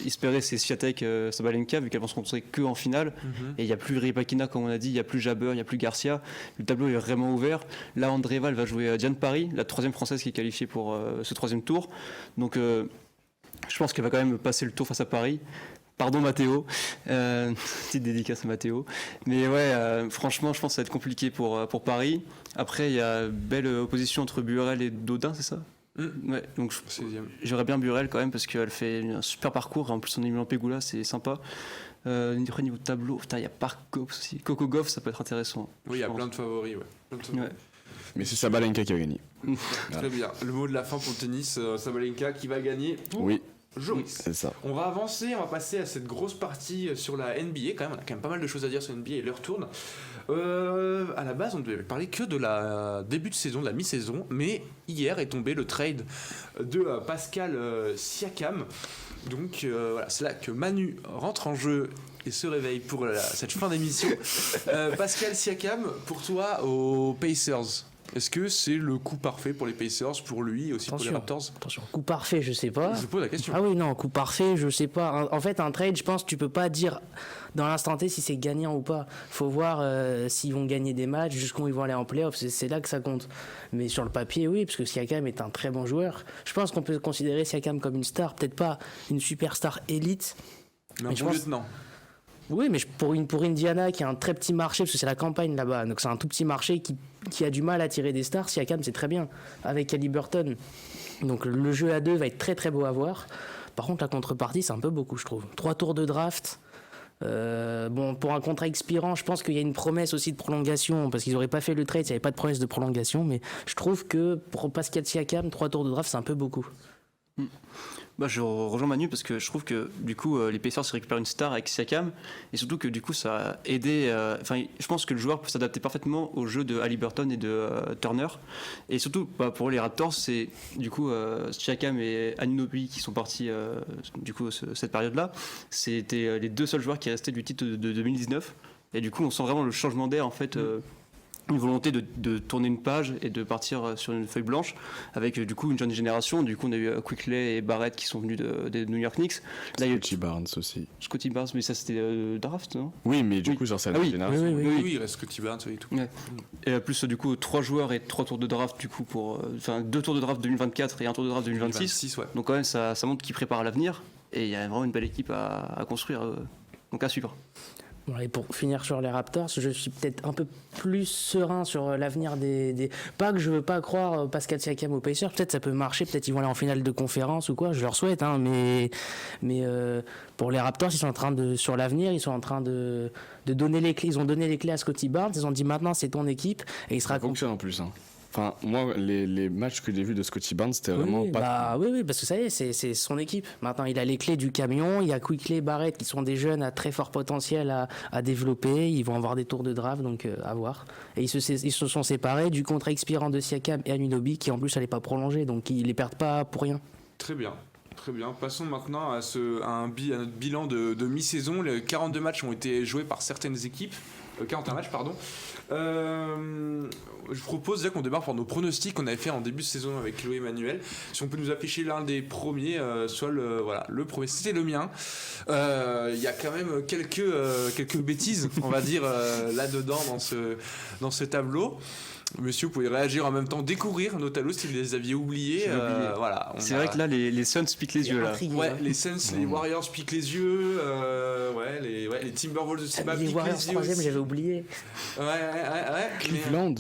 Espérer, c'est Swiatek, Sabalenka, vu qu'elles vont se rencontrer que en finale. Et il n'y a plus Rybakina, comme on a dit, il n'y a plus Jabber, il n'y a plus Garcia. Le tableau est vraiment ouvert. Là, Andreeva, elle va jouer Diane Paris, la troisième française qui est qualifiée pour ce troisième tour. Donc, je pense qu'elle va quand même passer le tour face à Paris. Pardon Mathéo, petite dédicace à Mathéo. Mais ouais, franchement, je pense que ça va être compliqué pour Paris. Après, il y a belle opposition entre Burel et Dodin, c'est ça? Ouais, donc j'aurais bien Burel quand même parce qu'elle fait un super parcours. En plus, on est mis en Pegula, c'est sympa. Après, niveau tableau, il y a Parkov aussi. Coco Gauff, ça peut être intéressant. Oui, il y a plein de favoris, ouais. Ouais. Mais c'est Sabalenka qui a gagné. Très bien. Le mot de la fin pour le tennis, Sabalenka qui va gagner pour Oui, Joris. c'est ça. On va avancer, on va passer à cette grosse partie sur la NBA. Quand même, on a quand même pas mal de choses à dire sur la NBA et l'heure tourne. À la base, on devait parler que de la début de saison, de la mi-saison, mais hier est tombé le trade de Pascal Siakam. Donc voilà, c'est là que Manu rentre en jeu et se réveille pour cette fin d'émission. Pascal Siakam, pour toi, aux Pacers, est-ce que c'est le coup parfait pour les Pacers, pour lui et aussi pour les Raptors? Attention, coup parfait, je sais pas. Je pose la question. Ah oui, non, coup parfait, je sais pas. En fait, un trade, je pense, tu peux pas dire dans l'instant T si c'est gagnant ou pas. Faut voir s'ils vont gagner des matchs, jusqu'où ils vont aller en playoff. C'est là que ça compte. Mais sur le papier, oui, parce que Siakam est un très bon joueur. Je pense qu'on peut considérer Siakam comme une star, peut-être pas une superstar élite. Mais un bon lieutenant. Oui, mais pour Indiana, qui a un très petit marché, parce que c'est la campagne là-bas, donc c'est un tout petit marché qui a du mal à attirer des stars. Siakam, c'est très bien, avec Haliburton. Donc le jeu à deux va être très très beau à voir. Par contre, la contrepartie, c'est un peu beaucoup, je trouve. 3 tours de draft. Bon, pour un contrat expirant, je pense qu'il y a une promesse aussi de prolongation, parce qu'ils n'auraient pas fait le trade, il n'y avait pas de promesse de prolongation, mais je trouve que pour Pascal Siakam, 3 tours de draft, c'est un peu beaucoup. Je rejoins Manu parce que je trouve que du coup les Pacers se récupèrent une star avec Siakam et surtout que du coup ça a aidé. Je pense que le joueur peut s'adapter parfaitement au jeu de Haliburton et de Turner et surtout pour les Raptors c'est du coup Siakam et Anunoby qui sont partis du coup cette période-là. C'était les deux seuls joueurs qui restaient du titre de 2019 et du coup on sent vraiment le changement d'air en fait. une volonté de tourner une page et de partir sur une feuille blanche avec du coup une jeune génération. Du coup, on a eu Quickley et Barrett qui sont venus des New York Knicks. Là, il y a eu Scotty Barnes aussi. Scotty Barnes, mais ça c'était draft, non? Oui, mais du Oui. coup, genre, c'est Ah la oui. génération. Oui, il reste que T-Barnes et tout. Ouais. Et plus du coup 3 joueurs et 3 tours de draft du coup pour 2 tours de draft 2024 et un tour de draft 2026. 2026, ouais. Donc quand même ça montre qu'ils préparent l'avenir et il y a vraiment une belle équipe à construire, donc à suivre. Voilà, et pour finir sur les Raptors, je suis peut-être un peu plus serein sur l'avenir des... Pas que je veux pas croire Pascal Siakam aux Pacers, peut-être ça peut marcher, peut-être ils vont aller en finale de conférence ou quoi, je leur souhaite, hein, mais pour les Raptors, ils sont en train de, sur l'avenir, ils sont en train de donner les clés, ils ont donné les clés à Scotty Barnes, ils ont dit maintenant c'est ton équipe, et il sera Ça fonctionne en plus. Hein. Enfin, moi, les matchs que j'ai vus de Scotty Barnes, c'était vraiment pas. Oui, parce que ça y est, c'est son équipe. Maintenant, il a les clés du camion. Il y a Quickley, Barrett qui sont des jeunes à très fort potentiel à développer. Ils vont avoir des tours de draft, donc à voir. Et ils se sont séparés du contrat expirant de Siakam et Anunoby, qui en plus n'allait pas prolonger, donc ils les perdent pas pour rien. Très bien. Très bien. Passons maintenant à notre bilan de mi-saison. Les 42 matchs ont été joués par certaines équipes. 41 matchs, pardon. Je propose déjà qu'on démarre par nos pronostics qu'on avait fait en début de saison avec Chloé Emmanuel. Si on peut nous afficher l'un des premiers, soit le premier, c'était le mien. Il y a quand même quelques bêtises, on va dire, là-dedans dans ce tableau. Monsieur, vous pouvez réagir en même temps, découvrir nos tableaux si vous les aviez oubliés. Voilà, c'est vrai que là les Suns piquent les yeux là. Ouais, les Suns, les Warriors piquent les yeux. Les Timberwolves aussi piquent Les Warriors les yeux. 3e, j'avais oublié. Ouais. Cleveland.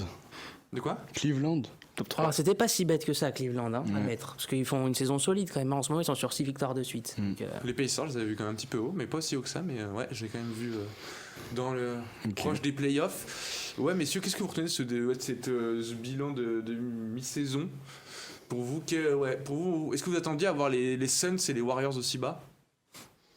De quoi? Cleveland. Top 3. Alors, c'était pas si bête que ça, Cleveland, à Ouais. mettre. Parce qu'ils font une saison solide quand même. En ce moment, ils sont sur 6 victoires de suite. Donc, Les Pacers, je les avais vu quand même un petit peu haut, mais pas aussi haut que ça. Mais j'ai quand même vu dans le proche des playoffs. Ouais, messieurs, qu'est-ce que vous retenez de ce bilan de mi-saison? Pour vous, est-ce que vous attendiez à voir les Suns et les Warriors aussi bas?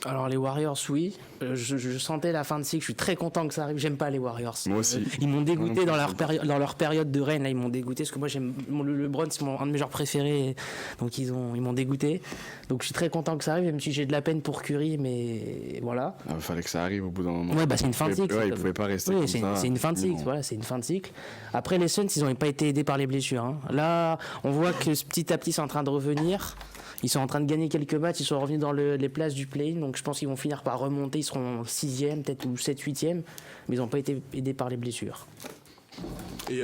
Alors les Warriors, oui. Je sentais la fin de cycle. Je suis très content que ça arrive. J'aime pas les Warriors. Moi aussi. Ils m'ont dégoûté Moi dans non plus, dans leur période de reine. Là, ils m'ont dégoûté parce que moi j'aime le LeBron, c'est un de mes joueurs préférés. Donc ils m'ont dégoûté. Donc je suis très content que ça arrive. Même si j'ai de la peine pour Curry, mais voilà. Il fallait que ça arrive au bout d'un moment. Ouais, bah c'est une fin de cycle. Ouais, il pouvait pas rester Oui, comme c'est ça. une fin de Mais cycle. bon. Voilà, c'est une fin de cycle. Après les Suns, ils n'ont pas été aidés par les blessures. Hein. Là, on voit que petit à petit, c'est en train de revenir. Ils sont en train de gagner quelques matchs, ils sont revenus dans les places du play-in, donc je pense qu'ils vont finir par remonter, ils seront 6e peut-être ou 7-8e, mais ils n'ont pas été aidés par les blessures. Et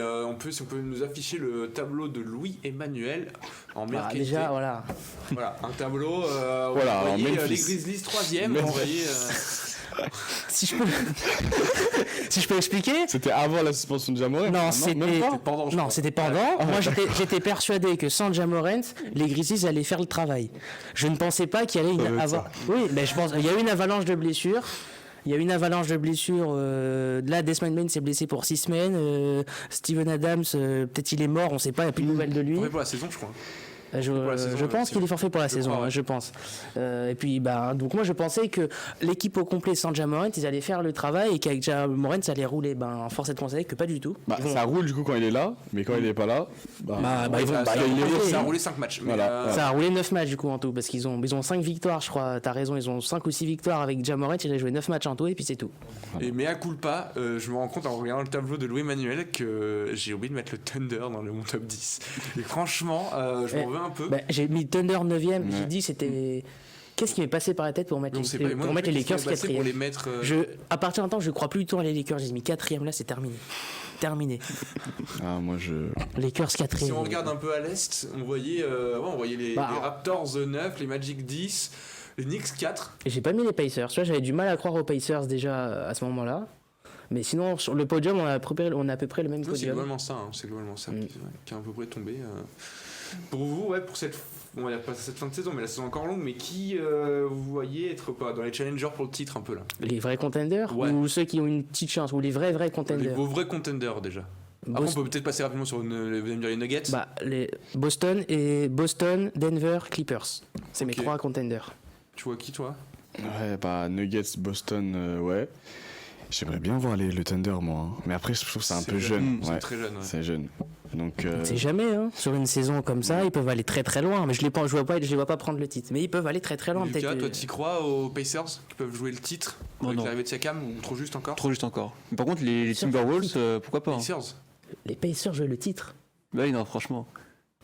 si on peut nous afficher le tableau de Louis Emmanuel en meilleure qualité. Déjà, voilà. Voilà, un tableau. Voilà, vous voyez, Memphis. les Grizzlies 3e. Vous voyez, Si je peux expliquer. C'était avant la suspension de Jamorant. Non, même c'était pas. pendant. Non, c'était pendant. Moi, j'étais persuadé que sans Jamorant, les Grizzlies allaient faire le travail. Je ne pensais pas qu'il y allait Ça doit être avoir. Oui, mais je pense. Il y a eu une avalanche de blessures. Là, Desmond Bain s'est blessé pour 6 semaines. Steven Adams, peut-être il est mort, on ne sait pas, il n'y a plus de nouvelles de lui. On fait pour la saison, je crois. Je pense qu'il est forfait pour la saison, crois, ouais. je pense. Et puis, donc moi, je pensais que l'équipe au complet sans Jamorant, ils allaient faire le travail et qu'avec Jamorant, ça allait rouler. Force est de constater que pas du tout. Bah, ça roule du coup quand il est là, mais quand il est pas là, ils vont- Ça a roulé 5 matchs. Mais, Voilà. Ça a roulé 9 matchs du coup en tout, parce qu'ils ont 5 victoires, je crois. T'as raison, ils ont 5 ou 6 victoires avec Jamorant, ils ont joué 9 matchs en tout et puis c'est tout. Et mea culpa, je me rends compte en regardant le tableau de Louis Emmanuel que j'ai oublié de mettre le Thunder dans mon top 10. Et franchement, je m'en veux un peu. J'ai mis Thunder 9ème, Ouais. j'ai dit c'était. Qu'est-ce qui m'est passé par la tête pour mettre On sait pas. Moi, pour mettre les Lakers pour 4ème les mettre. À partir d'un temps, je crois plus du tout à les Lakers, j'ai mis 4ème là, c'est terminé. Ah, moi je. Lakers 4ème. Si on regarde un peu à l'est, on voyait les Raptors 9, les Magic 10, les Knicks 4. Et j'ai pas mis les Pacers. Tu vois, j'avais du mal à croire aux Pacers déjà à ce moment-là. Mais sinon, sur le podium, on a à peu près le même C'est podium. globalement ça, qui est à peu près tombé. Pour vous, pour on va dire pas cette fin de saison, mais la saison encore longue, mais qui vous voyez être dans les challengers pour le titre un peu là? Les vrais contenders Ouais. ou ceux qui ont une petite chance ou les vrais contenders. Vos vrais contenders déjà. Après, on peut peut-être passer rapidement sur vous allez me dire les Nuggets. Les Boston, Denver, Clippers. C'est mes Ok. 3 contenders. Tu vois qui toi? Ouais, bah Nuggets, Boston, ouais. J'aimerais bien voir le Thunder, moi. Hein. Mais après, je trouve que c'est un peu jeune. C'est Ouais, très jeune. Ouais. c'est jeune. Donc. C'est jamais, hein. Sur une saison comme ça, ils peuvent aller très très loin. Mais je les vois pas prendre le titre. Mais ils peuvent aller très très loin. Lucas, peut-être. toi, t'y crois aux Pacers qui peuvent jouer le titre Oh avec non. l'arrivée de Siakam ou trop juste encore? Trop juste encore. Mais par contre les Timberwolves, pourquoi pas hein. Pacers. Les Pacers jouent le titre. Bah oui, non, franchement.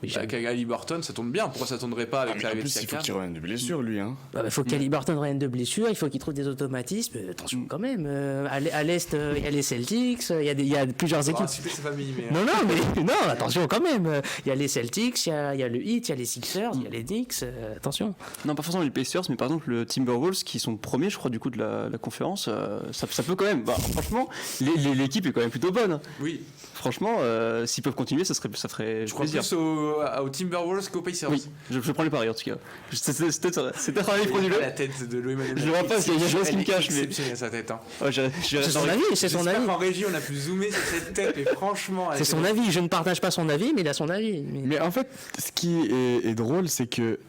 Mais Bah, avec Haliburton, ça tourne bien. Pourquoi ça tournerait pas avec Mais en l'arrivée de plus, il faut Siakam qu'il revienne de blessure, lui. Hein. il faut qu'Haliburton revienne de blessure, il faut qu'il trouve des automatismes. Attention quand même. À l'Est, il y a les Celtics, il y a plusieurs On va équipes. citer sa famille, mais. Non, mais non, attention quand même. Il y a les Celtics, il y a le Heat, il y a les Sixers, il y a les Knicks. Attention. Non, pas forcément les Pacers, mais par exemple le Timberwolves qui sont premiers, je crois, du coup, de la conférence. Ça peut quand même. Bah, franchement, l'équipe est quand même plutôt bonne. Oui, Franchement, s'ils peuvent continuer, ça ferait je crois plaisir. plus aux Timberwolves qu'aux Pacers. Oui, je prends les paris en tout cas. C'était un avis frauduleux. La tête de Louis Manuel. Je le vois pas parce qu'il y a chose qui me cache, mais. Exceptionnelle sa tête. Hein. Ouais, C'est son avis, c'est son J'espère avis. qu'en régie on a pu zoomer sur cette tête, mais franchement. elle C'est était- son avis. Je ne partage pas son avis, mais il a son avis. Mais en fait, ce qui est drôle, c'est que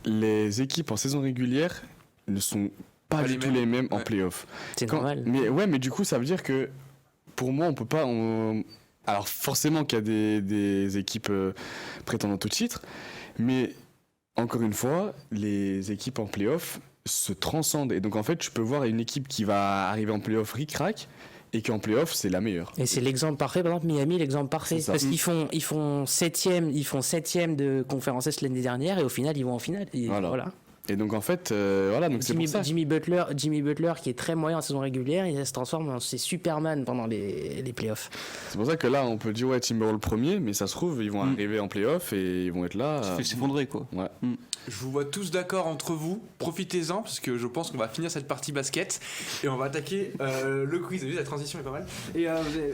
les équipes en saison régulière ne sont pas Pas du les tout mêmes. les mêmes en Ouais. playoff. C'est normal. Mais du coup, ça veut dire que pour moi, on peut pas. Alors, forcément qu'il y a des équipes prétendantes au titre, mais encore une fois, les équipes en playoff se transcendent. Et donc, en fait, tu peux voir une équipe qui va arriver en playoff ric-rac et qui en playoff, c'est la meilleure. Et c'est l'exemple parfait, par exemple Miami, l'exemple parfait. C'est ça. Parce qu'ils font septième de conférence Est l'année dernière et au final ils vont en finale. Et Voilà. Et donc, en fait, voilà, donc c'est pour ça. Jimmy Butler qui est très moyen en saison régulière, il se transforme en c'est Superman pendant les playoffs. C'est pour ça que là, on peut dire, ouais, Timberwolves premier, mais ça se trouve, ils vont arriver en playoff et ils vont être là. Ça fait s'effondrer quoi. Ouais. Je vous vois tous d'accord entre vous. Profitez-en, parce que je pense qu'on va finir cette partie basket et on va attaquer le quiz. Vous avez vu, la transition est pas mal. Et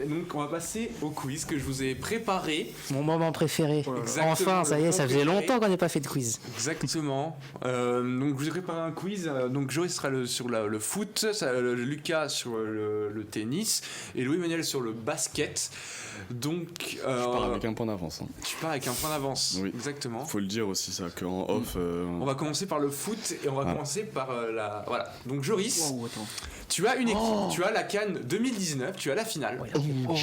donc, on va passer au quiz que je vous ai préparé. Mon moment préféré. Exactement, Enfin, ça y le est, ça moment faisait préféré. longtemps qu'on n'a pas fait de quiz. Exactement. Donc, je vous ai préparé un quiz. Donc, Joris sera sur le foot, Lucas sur le tennis et Louis-Manuel sur le basket. Donc, Je pars avec un point d'avance. Hein. tu pars avec un point d'avance. Oui. Exactement. Faut le dire aussi, ça, qu'en off. On va commencer par le foot et on va commencer par la. Voilà. Donc, Joris, Wow, attends. tu as une équipe. Tu as la CAN 2019, tu as la finale.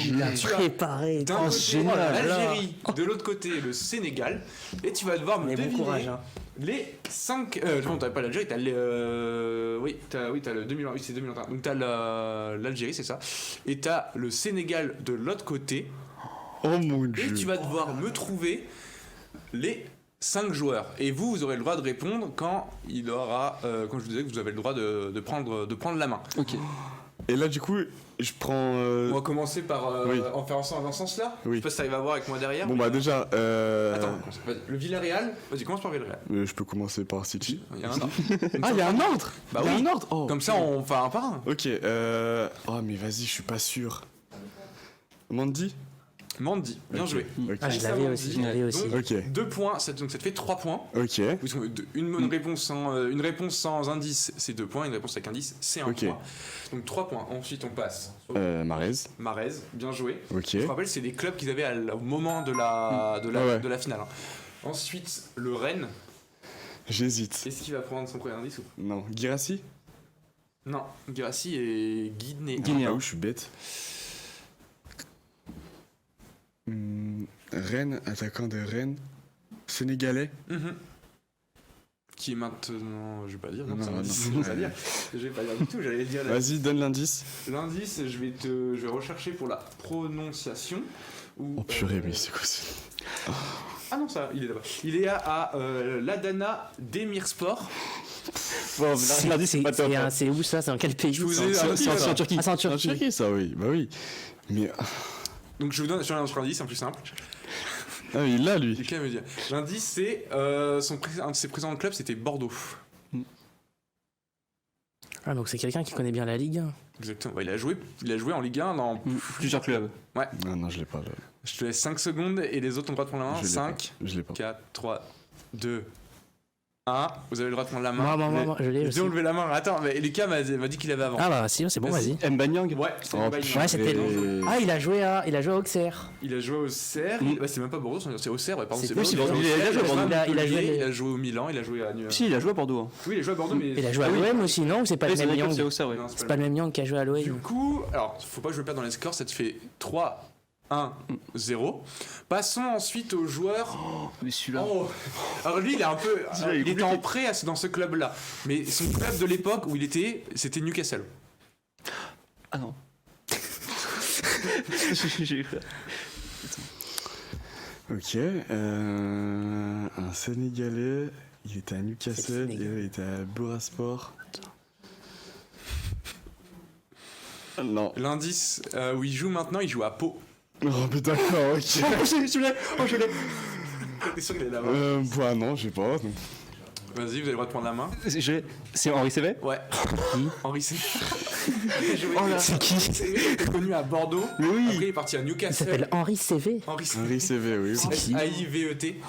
Il a Tu as préparé. d'un côté l'Algérie, de l'autre côté le Sénégal, et tu vas devoir me Mais bon deviner courage, hein. les 5. Non, t'as pas l'Algérie, t'as les. Oui, t'as le 2020, oui, c'est 2021. Donc t'as l'Algérie, c'est ça, et t'as le Sénégal de l'autre côté, Oh mon et dieu. tu vas devoir me trouver les 5 joueurs. Et vous aurez le droit de répondre quand il aura. Quand je vous disais que vous avez le droit de prendre la main. Ok. Et là, du coup, je prends. On va commencer par Oui. en faire ça dans ce sens-là. Oui. Je sais pas si t'arrives à voir avec moi derrière. Bon, mais- bah, déjà. Attends, vas-y. Le Villarreal, vas-y, commence par Villarreal. Je peux commencer par City. Il y a un ordre. Ah, il y a un ordre. Bah Il y a oui. un ordre. Oh, Comme ça, on fait un par un. Ok, oh, mais vas-y, je suis pas sûr. Mandy. Mandy, bien Ok. joué. Ok. Ah, je l'avais aussi, je l'avais aussi. Donc, Ok. 2 points, donc ça te fait 3 points. Ok. Parce que une bonne réponse sans indice, c'est 2 points. Une réponse avec indice, c'est 1 Ok. point. Donc 3 points. Ensuite, on passe sur Marez. Marez, bien joué. Ok. Je te rappelle, c'est des clubs qu'ils avaient au moment de la finale. hein. Ensuite, le Rennes. J'hésite. Est-ce qu'il va prendre son premier indice ou Non. Girassi. Non, Guirassy et Guinée. Ah oui, je suis bête. Rennes, attaquant de Rennes. Sénégalais. Mhm. Qui est maintenant. Je vais pas dire, non, Non, c'est un non. indice, je vais pas dire. Je vais pas dire du tout, j'allais dire. Vas-y, donne l'indice. L'indice, je vais rechercher pour la prononciation. Oh purée, mais c'est quoi ça? Ah non, ça, il est là-bas. Il est à l'Adana Demirspor. Bon, l'indice, c'est pas top. C'est où ça? C'est dans quel pays? Je vous ai C'est en indiqué, là. Turquie. Ah, c'est en C'est en Turquie. Turquie, ça, oui. Bah oui. Mais. Donc je vous donne un indice, c'est plus simple. Ah, il l'a, lui. Quelqu'un me dire. L'indice, c'est un de ses précédents clubs, c'était Bordeaux. Ah, donc c'est quelqu'un qui connaît bien la Ligue 1. Exactement. Ouais, il a joué en Ligue 1 dans. Plusieurs clubs. Ah non, je l'ai pas, là. Je te laisse 5 secondes et les autres ont le droit de prendre la main. Je l'ai 5, Je l'ai pas. 4, 3, 2, 1. Vous avez le droit de prendre la main. Moi, je l'ai Je aussi. vais lever la main. Attends, mais Lucas m'a dit qu'il avait avant. Ah bah si, c'est bon, vas-y. Mbanyang. Ouais, c'était Oh, une baille. Ouais, c'était. Et- Ah, il a joué à Auxerre. Il a joué au Auxerre. Mm. Bah, c'est même pas Bordeaux, c'est Auxerre. Ouais, pardon, C'est c'est possible, Bordeaux. il a joué à Bordeaux. Il a joué- Il a joué au Milan, il a joué à New York. Si, il a joué à Bordeaux. Hein. Oui, il a joué à Bordeaux, mais. Il a joué à Ah oui. l'OM aussi, non? Ou c'est pas Oui, le c'est même vrai que c'est Yang? Auxerre, oui. Non, C'est pas le même Yang qui a joué à Du l'OM. coup, alors, faut pas que je perde dans les scores, ça te fait 3, 1, 0. Passons ensuite aux joueurs. Mais celui-là. Oh. Alors lui, il est un peu. Celui-là, il est il était compliqué. en prêt dans ce club-là. Mais son club de l'époque où il était, c'était Newcastle. Ah non. Ok. Un Sénégalais. Il était à Newcastle. Et il était à Bursaspor. Non. L'indice où il joue maintenant, il joue à Pau. Oh, mais d'accord, ok. je l'ai. T'es sûr qu'il est là-bas? Bah non, je sais pas. Donc. Vas-y, vous avez le droit de prendre la main. C'est Henri Cévé? Ouais. Henri Cévé. C'est qui? Il était connu à Bordeaux. Mais oui. Après, il est parti à Il Newcastle. s'appelle Henri CV. Henri Cévé. Henri CV, oui. C'est qui? AIVET.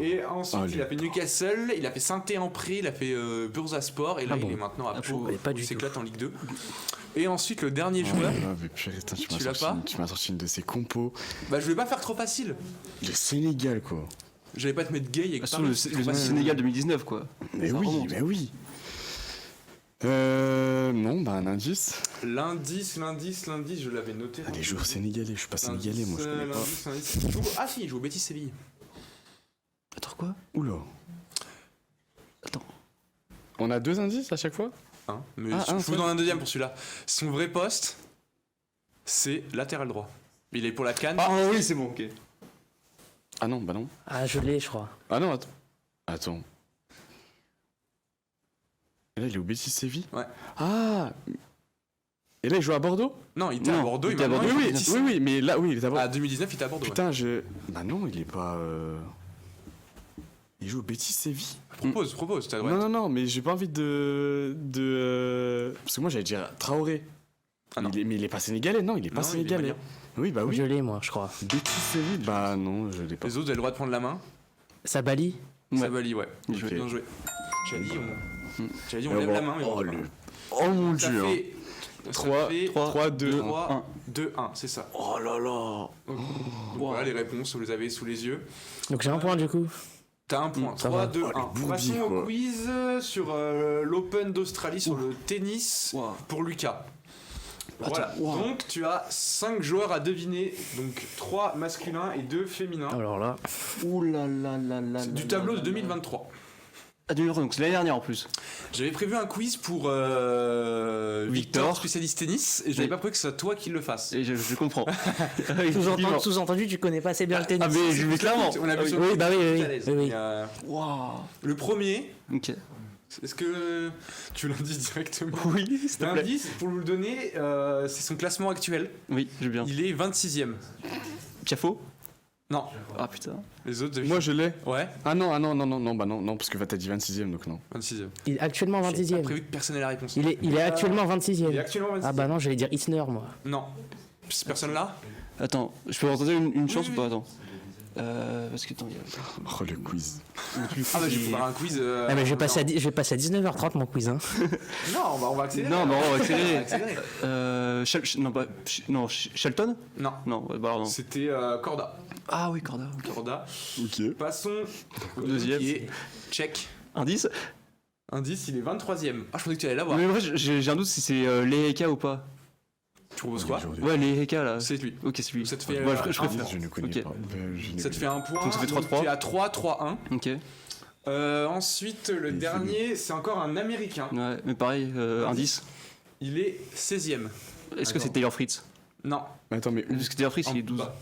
Et ensuite, Oh, il a fait Newcastle, il a fait Saint-Étienne-en-Pré, il a fait Bursaspor, et là, Ah bon. il est maintenant à Pau. connais pas où du il tout. s'éclate en Ligue 2. Et ensuite, le dernier joueur. Ah, mais purée, putain, Tu l'as pas tu m'as sorti une de ces compos. Bah, je vais pas faire trop facile. Le Sénégal, quoi. J'allais pas te mettre gay avec Façon, le Sénégal 2019, quoi. Mais Ça oui, remonte. mais oui. Non, bah un indice. L'indice, je l'avais noté. Ah, les joueurs sénégalais, je suis pas sénégalais, moi je connais pas. L'indice. Il joue- Ah si, il joue au Betis Séville. Attends, quoi? Oula. Attends. On a 2 indices à chaque fois? Hein, mais Ah, je un vous seul. donne un deuxième pour celui-là. Son vrai poste, c'est latéral droit. Il est pour la Cannes. Ah oui, c'est bon, ok. Ah non, bah non. Ah, je l'ai, je crois. Ah non, attends. Attends. Et là, il est au Betis Séville? Ouais. Ah. Et là, il joue à Bordeaux? Non, il était à Non, Bordeaux. il était à maintenant, Bordeaux, il est au Oui, Betis. oui, mais là, oui, il est à Bordeaux. Ah, 2019, il était à Bordeaux. ouais. Putain, Bah non, il est pas. Il joue au Betis Séville? Propose, t'as le droit. Non, non, non, mais j'ai pas envie de. Parce que moi, j'allais dire Traoré. Ah non. Mais il est pas sénégalais, non, il est pas Non, il est sénégalais. malien. Oui, bah oui. Je l'ai, moi, je crois. Betis Séville? Bah non, je l'ai pas. Les autres, vous avez le droit de prendre la main. Sabali? Ouais. Sabali, ouais. Bien joué. Bien joué. J'avais dit, on lève la main. mais Oh, on- le... oh mon Ça dieu. fait 3, 3, 2, 3, 2, 1, c'est ça. Oh là là. Donc, voilà les réponses, vous les avez sous les yeux. Donc j'ai un point, du coup. T'as un point. Ça 3, va. 2, Oh, les 1. bourbiers, Passons au quoi. quiz sur l'Open d'Australie, sur le tennis Wow. pour Lucas. Voilà. Attends, wow. Donc tu as 5 joueurs à deviner, donc 3 masculins et 2 féminins. Alors là. Ouh là là là là. C'est du tableau de 2023. Ah, 2023, donc c'est l'année dernière en plus. J'avais prévu un quiz pour Victor, Victor. spécialiste tennis, et j'avais Oui. pas prévu que ce soit toi qui le fasses. Et je comprends. Effectivement. Sous-entendu, tu connais pas assez bien le tennis. Ah, mais je vais clairement. On a vu sur Oui, le bah oui, site, oui, à l'aise. oui, oui. Mais, Waouh. le premier, Ok. est-ce que tu l'indices directement? Oui, s'il te plaît. L'indice, pour vous le donner, c'est son classement actuel. Oui, j'ai bien. Il est 26ème. Tiafo? Non, Ah putain. les autres, Moi je l'ai. ouais, Ah non, bah non, parce que t'as dit 26ème donc non. 26ème. Il est actuellement J'ai 26ème. prévu que personne n'ait la réponse. Il est actuellement Il est 26ème. actuellement 26ème. Ah bah non, j'allais dire Isner, moi. Non. Cette personne-là? Attends, je peux retenter une chance Oui, ou pas? Attends. Parce que attends, il y a. Oh le quiz. Ah bah je vais faire un quiz. Ah mais je vais passer à 19h30 mon quiz, hein. Non, on va accélérer. Non, mais on va On va accélérer. accélérer. Shelton? Non, Non, bah alors non. c'était Corda. Ah oui, Corda. Corda. Ok. Passons au Deuxième. qui est Tchèque. Indice? Indice, il est 23ème. Ah, je pensais que tu allais l'avoir. Mais en vrai, j'ai un doute si c'est Leheka ou pas. Tu proposes quoi? Ouais, Leheka là. C'est lui. Ok, c'est lui. Ça te fait, Ouais, un je préfère. point. Je ne connais Ok. pas. Ça te fait un point. Donc ça fait 3-3. Tu es à 3, 3, 1. Ok. Ensuite, le dernier, c'est encore un américain. Ouais, mais pareil, indice. Il est 16ème. Est-ce que c'est Taylor Fritz? Non. Attends, mais où? Parce que Taylor Fritz il est 12. Bah,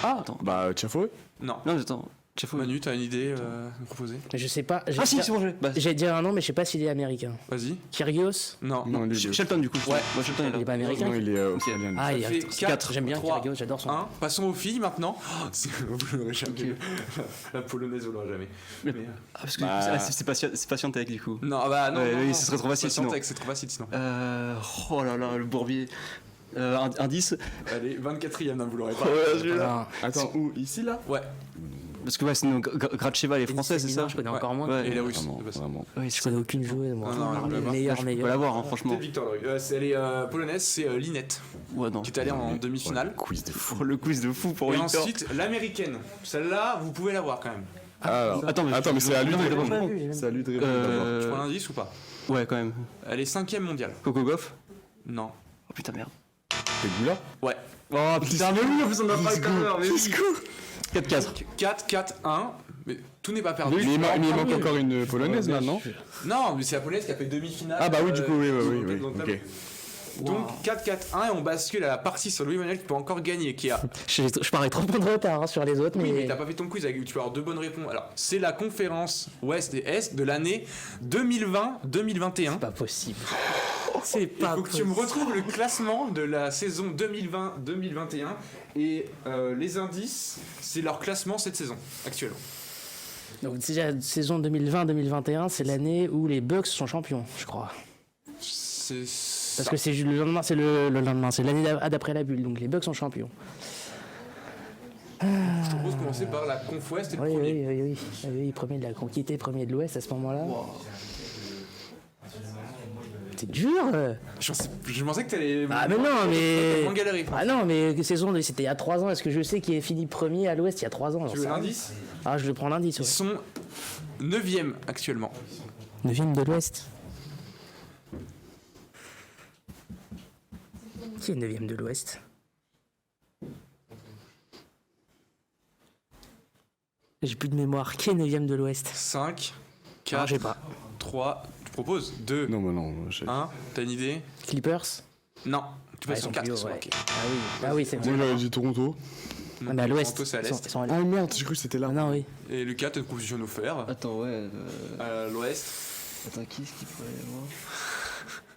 Ah, attends. Bah Tiafo? non. Non, mais attends. Tiafo. Manu, t'as une idée à me proposer? Mais je sais pas. Ah si, c'est bon, je l'ai. Bah, J'allais dire un nom, mais je sais pas s'il est américain. Vas-y. Kyrgios? Non. Non, lui, il est- Shelton du coup. Ouais. Moi, Shelton est Il est là. pas américain? Non, il est australien. lui. Ah, Ça il y a fait 4. J'aime bien 3, Kyrgios, j'adore son. 1. Passons aux filles maintenant. Oh, vous l'aurez jamais. Ok. La polonaise, vous l'aurez jamais. Mais- Mais, Ah, parce que Bah. c'est Patientec du coup. non, bah non. Ouais, non, oui, non. ce serait trop facile, Patiente sinon. avec, c'est trop facile sinon. Oh là là, le bourbier. Indice. Allez, 24ème, non, vous l'aurez pas. Ouais, celui-là. Ah, Attends, où? Ici là? Ouais. Parce que ouais, sinon Gracheva elle est française, c'est ça? Je connais Ouais. encore moins. Ouais. Et la russe. Vraiment, de base. vraiment. Oui, Je connais aucune joueuse, moi. Non, non, les là-bas. meilleurs, Je peux meilleurs. l'avoir, hein, franchement. C'était Victor Larusse. Elle est polonaise, c'est Linette, Ouais, non. qui est allée en demi-finale. Quiz de fou. Oh, le quiz de fou pour Et Victor. ensuite, l'américaine. Celle-là, vous pouvez l'avoir quand même. Alors, Attends, mais c'est à lui de Non, mais répondre. d'abord, C'est à lui de répondre d'abord. Tu prends l'indice ou pas? Ouais, quand même. Elle est 5ème mondiale. Coco Goff. Non. Oh putain, merde. Pegula? Ouais. Oh putain, mais oui, en plus on a pas le temps. Mais oui. 4-4. 4, 4, 1. Mais tout n'est pas perdu. Mais il manque encore une polonaise là, non? Non, mais c'est la polonaise qui a fait demi-finale. Ah bah oui, du coup, oui, dans oui, le oui, tableau. ok. Donc 4-4-1 et on bascule à la partie sur Louis-Manuel qui peut encore gagner, qui a... Je parais trop de retard sur les autres, Oui, mais mais. t'as pas fait ton quiz, avec... tu peux avoir 2 bonnes réponses. Alors, c'est la conférence Ouest et Est de l'année 2020-2021. Pas possible. C'est Il pas faut que tu me possible. retrouves le classement de la saison 2020-2021 et les indices, c'est leur classement cette saison, actuellement. Donc, déjà, saison 2020-2021, c'est l'année où les Bucks sont champions, je crois. C'est Parce que c'est le lendemain, c'est le lendemain, c'est l'année d'après la bulle, donc les Bucks sont champions. Je te propose de commencer par la Conf Ouest et le Oui, premier. oui, premier de la conquête, premier de l'Ouest à ce moment-là. C'est dur. Je pensais que t'allais... Ah mais non, mais. En galérer. Ah non, mais saison, c'était il y a 3 ans. Est-ce que je sais qui est fini premier à l'Ouest il y a 3 ans? Tu veux l'indice? Ah, je vais prendre l'indice. Ils sont 9e actuellement. 9e de l'Ouest. Qui est 9e de l'Ouest? J'ai plus de mémoire. Qui est 9e de l'Ouest? 5, Ah, 4, j'ai pas. 3, tu proposes 2, Non, mais non. 1, t'as une idée? Clippers? Non, tu Ah, passes ils sur sont 4 plus qui haut, sont ouais. marqués. Ah oui, c'est Moi, vrai. j'avais dit Toronto. Ah, mais à l'Ouest. Toronto, c'est à Ils sont- l'Est. ils sont à Ah l'Est. merde, j'ai cru que c'était là. Ah non, oui. Et Lucas, t'as une proposition à nous faire. Attends, ouais. À l'Ouest, Attends, qui est-ce qu'il pourrait y avoir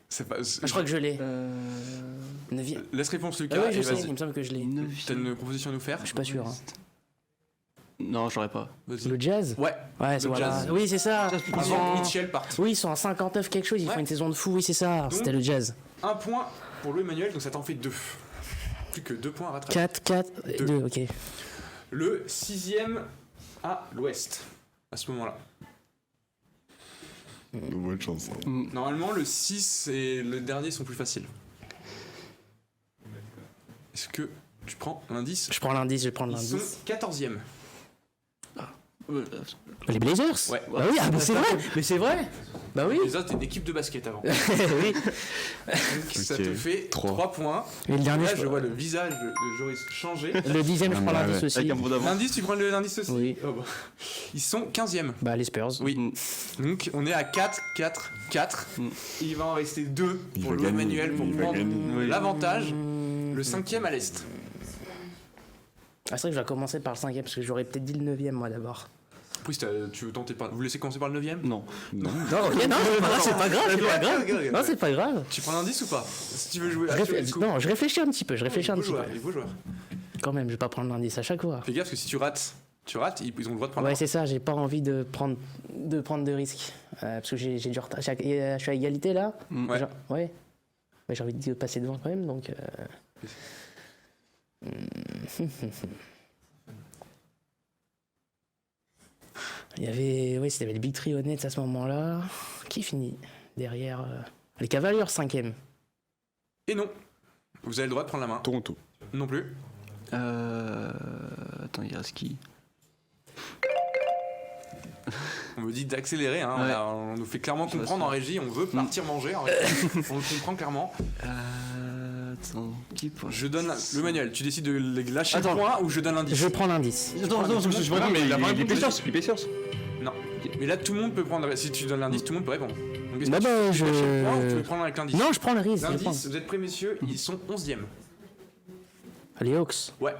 c'est pas... Ah, je crois que je l'ai. 9e. Laisse réponse Ah Lucas oui, je et sais, il vas-y. me semble que je l'ai. T'as une proposition à nous faire? Je suis pas sûr. Hein. Non, j'aurais pas. Vas-y. Le Jazz? Ouais. Ouais, c'est Le voilà. Jazz. Oui, c'est ça. Avant Mitchell part. Oui, ils sont à 59 quelque chose, ils Ouais. font une saison de fou, oui, c'est ça. C'était le Jazz. 1 point pour Louis-Emmanuel, donc ça t'en fait 2. Plus que 2 points à rattraper. 4, 4, Deux. 2, ok. Le 6e à l'Ouest, à ce moment-là. Bonne chance. Normalement, le 6 et le dernier sont plus faciles. Est-ce que tu prends l'indice? Je prends l'indice, je vais prendre Ils sont l'indice. 14e. Les Blazers? Ouais. Bah oui, ah, mais c'est vrai! Mais c'est vrai! Bah oui! Les autres, c'était une équipe de basket avant. Oui. Donc ça te Ok. fait 3 Trois. points. Et le dernier, Là, je... je vois le visage de Joris changer. le 10e, je Ah, prends mais l'indice ouais. aussi. Avec un peu d'avance. L'indice, tu prends l'indice aussi? Oui. Oh, bah. Ils sont 15e. Bah, les Spurs. Oui. Donc on est à 4, 4, 4. Il va en rester 2 Il pour va Louis-Emmanuel gagner, pour il va prendre gagner. l'avantage. Le 5e à l'Est. Ah, c'est vrai que je vais commencer par le 5e, parce que j'aurais peut-être dit le 9e, moi, d'abord. Oui, tu veux tenter par... Vous laissez commencer par le 9e? Non. Non, ok, non, c'est pas grave, c'est pas grave. Non, c'est pas grave. Tu prends l'indice ou pas? Si tu veux jouer. Non, je réfléchis un petit peu, Il faut jouer. Quand même, je vais pas prendre l'indice à chaque fois. Fais gaffe parce que si tu rates, ils ont le droit de prendre. Ouais, c'est ça, j'ai pas envie de prendre de risques. Parce que j'ai du retard. Je suis à égalité là. Ouais. Ouais. Mais j'ai envie de passer devant quand même, donc. Il y avait. Oui, c'était les Big Three honnêtes à ce moment-là. Qui finit derrière les Cavaliers, 5e. Et non. Vous avez le droit de prendre la main. Toronto. Non plus. Attends, il reste qui? On me dit d'accélérer. Hein. Ouais. On nous fait clairement Je comprendre en vois ça. régie. On veut partir manger. En régie. On le comprend clairement. Attends, qui pour... Je donne le manuel. Tu décides de lâcher Attends. le point ou je donne l'indice? Je prends l'indice. Attends, je vois Non, mais il a pas les répondu. Pacers. Les Pacers. Non. Mais là, tout le monde peut prendre. Si tu donnes l'indice, tout le monde peut répondre. Donc, est-ce Bah, que bah, tu je- lâches le point ou tu veux prendre avec l'indice? Non, je prends le risque. je prends. L'indice, vous êtes prêts, messieurs? Ils sont 11e. Les Hawks. Ouais.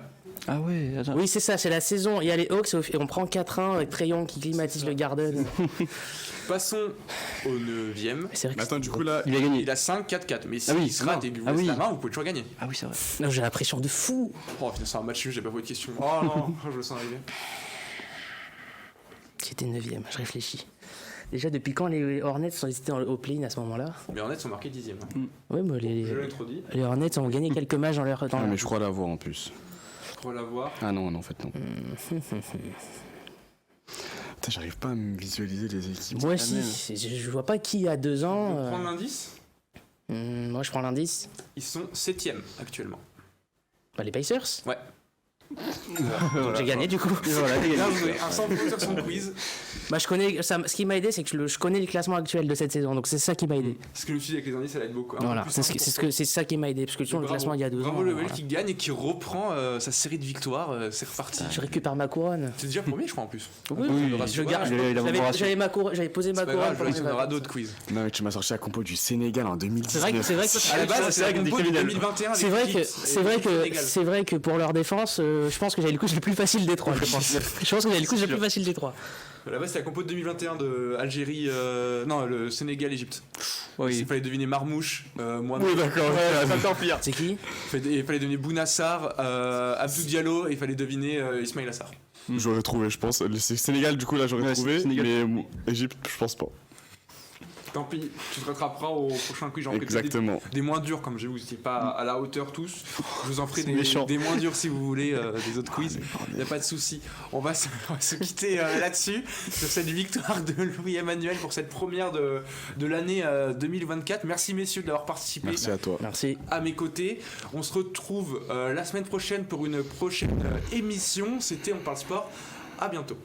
Ah ouais, attends. Oui, c'est ça, c'est la saison. Il y a les Hawks et on prend 4-1 avec Trayon qui climatise le Garden. Passons au 9e. C'est vrai Mais que attends, du coup, là, Il a gagné. Il a 5, 4, 4. Mais si Ah oui, il se rate non. et que vous Ah laissez oui. la main, vous pouvez toujours gagner. Ah oui, c'est vrai. non, j'ai la pression de fou. Oh putain, c'est un match nul, j'ai pas posé de question. Oh non, je le sens arriver. J'étais 9e, je réfléchis. Déjà, depuis quand les Hornets sont étaient au play-in à ce moment-là? Mais en net, ils sont marqués 10e. Oui, mais Je l'ai trop dit. les Hornets ont gagné quelques matchs dans leur. ah, mais je crois l'avoir en plus. On va la voir. Ah non, en fait, non. Putain, j'arrive pas à me visualiser les équipes. Moi la aussi, même. je vois pas qui a 2 ans. On prend l'indice. Moi, je prends l'indice. Ils sont 7e actuellement. Bah, les Pacers. Ouais. Donc j'ai gagné du coup. Voilà, les Là, gars. vous avez un 100 points sur son quiz. Bah, je connais, ce qui m'a aidé, c'est que je connais le classement actuel de cette saison, donc c'est ça qui m'a aidé. Ce que je me suis dit avec les indices, ça va être beaucoup. Voilà, c'est ça qui m'a aidé, parce que le classement il y a 2 ans. Bravo Level voilà. qui gagne et qui reprend sa série de victoires. C'est reparti. Je récupère ma couronne. C'est déjà premier, je crois, en plus. Oui, le je ratio, garde. il a J'avais ratio. j'avais ma couronne, j'avais posé ma C'est pas couronne. grave, pendant il y mes en aura vacances. d'autres quiz. Non, mais tu m'as sorti la compo du Sénégal en 2019. C'est vrai À la base, c'est la avec des compo de criminels. 2021. C'est vrai que c'est vrai que pour leur défense, je pense que j'avais le coup le plus facile des 3. Je pense que j'avais le coup le plus facile des 3. Là-bas, c'est la compo de 2021 de Algérie. Non, le Sénégal, Égypte. Oui. Il fallait deviner Marmouche. Moi, Oui, d'accord. C'est qui? il fallait deviner Bounassar, Abdou Diallo, et il fallait deviner Ismail Assar. J'aurais trouvé, je pense. Le Sénégal, du coup, là, j'aurais Ouais, trouvé. Sénégal. Mais Égypte, je pense pas. Tant pis, tu te rattraperas au prochain quiz. J'en ferai peut-être Exactement. des moins durs, comme je vous n'étiez pas à la hauteur tous. Je vous en ferai C'est méchant. des moins durs si vous voulez, des autres quiz. Il n'y a pas de souci. On va se quitter là-dessus, sur cette victoire de Louis-Emmanuel pour cette première de l'année 2024. Merci messieurs d'avoir participé. Merci à toi. Merci. À mes côtés. On se retrouve la semaine prochaine pour une prochaine émission. C'était On parle sport. À bientôt.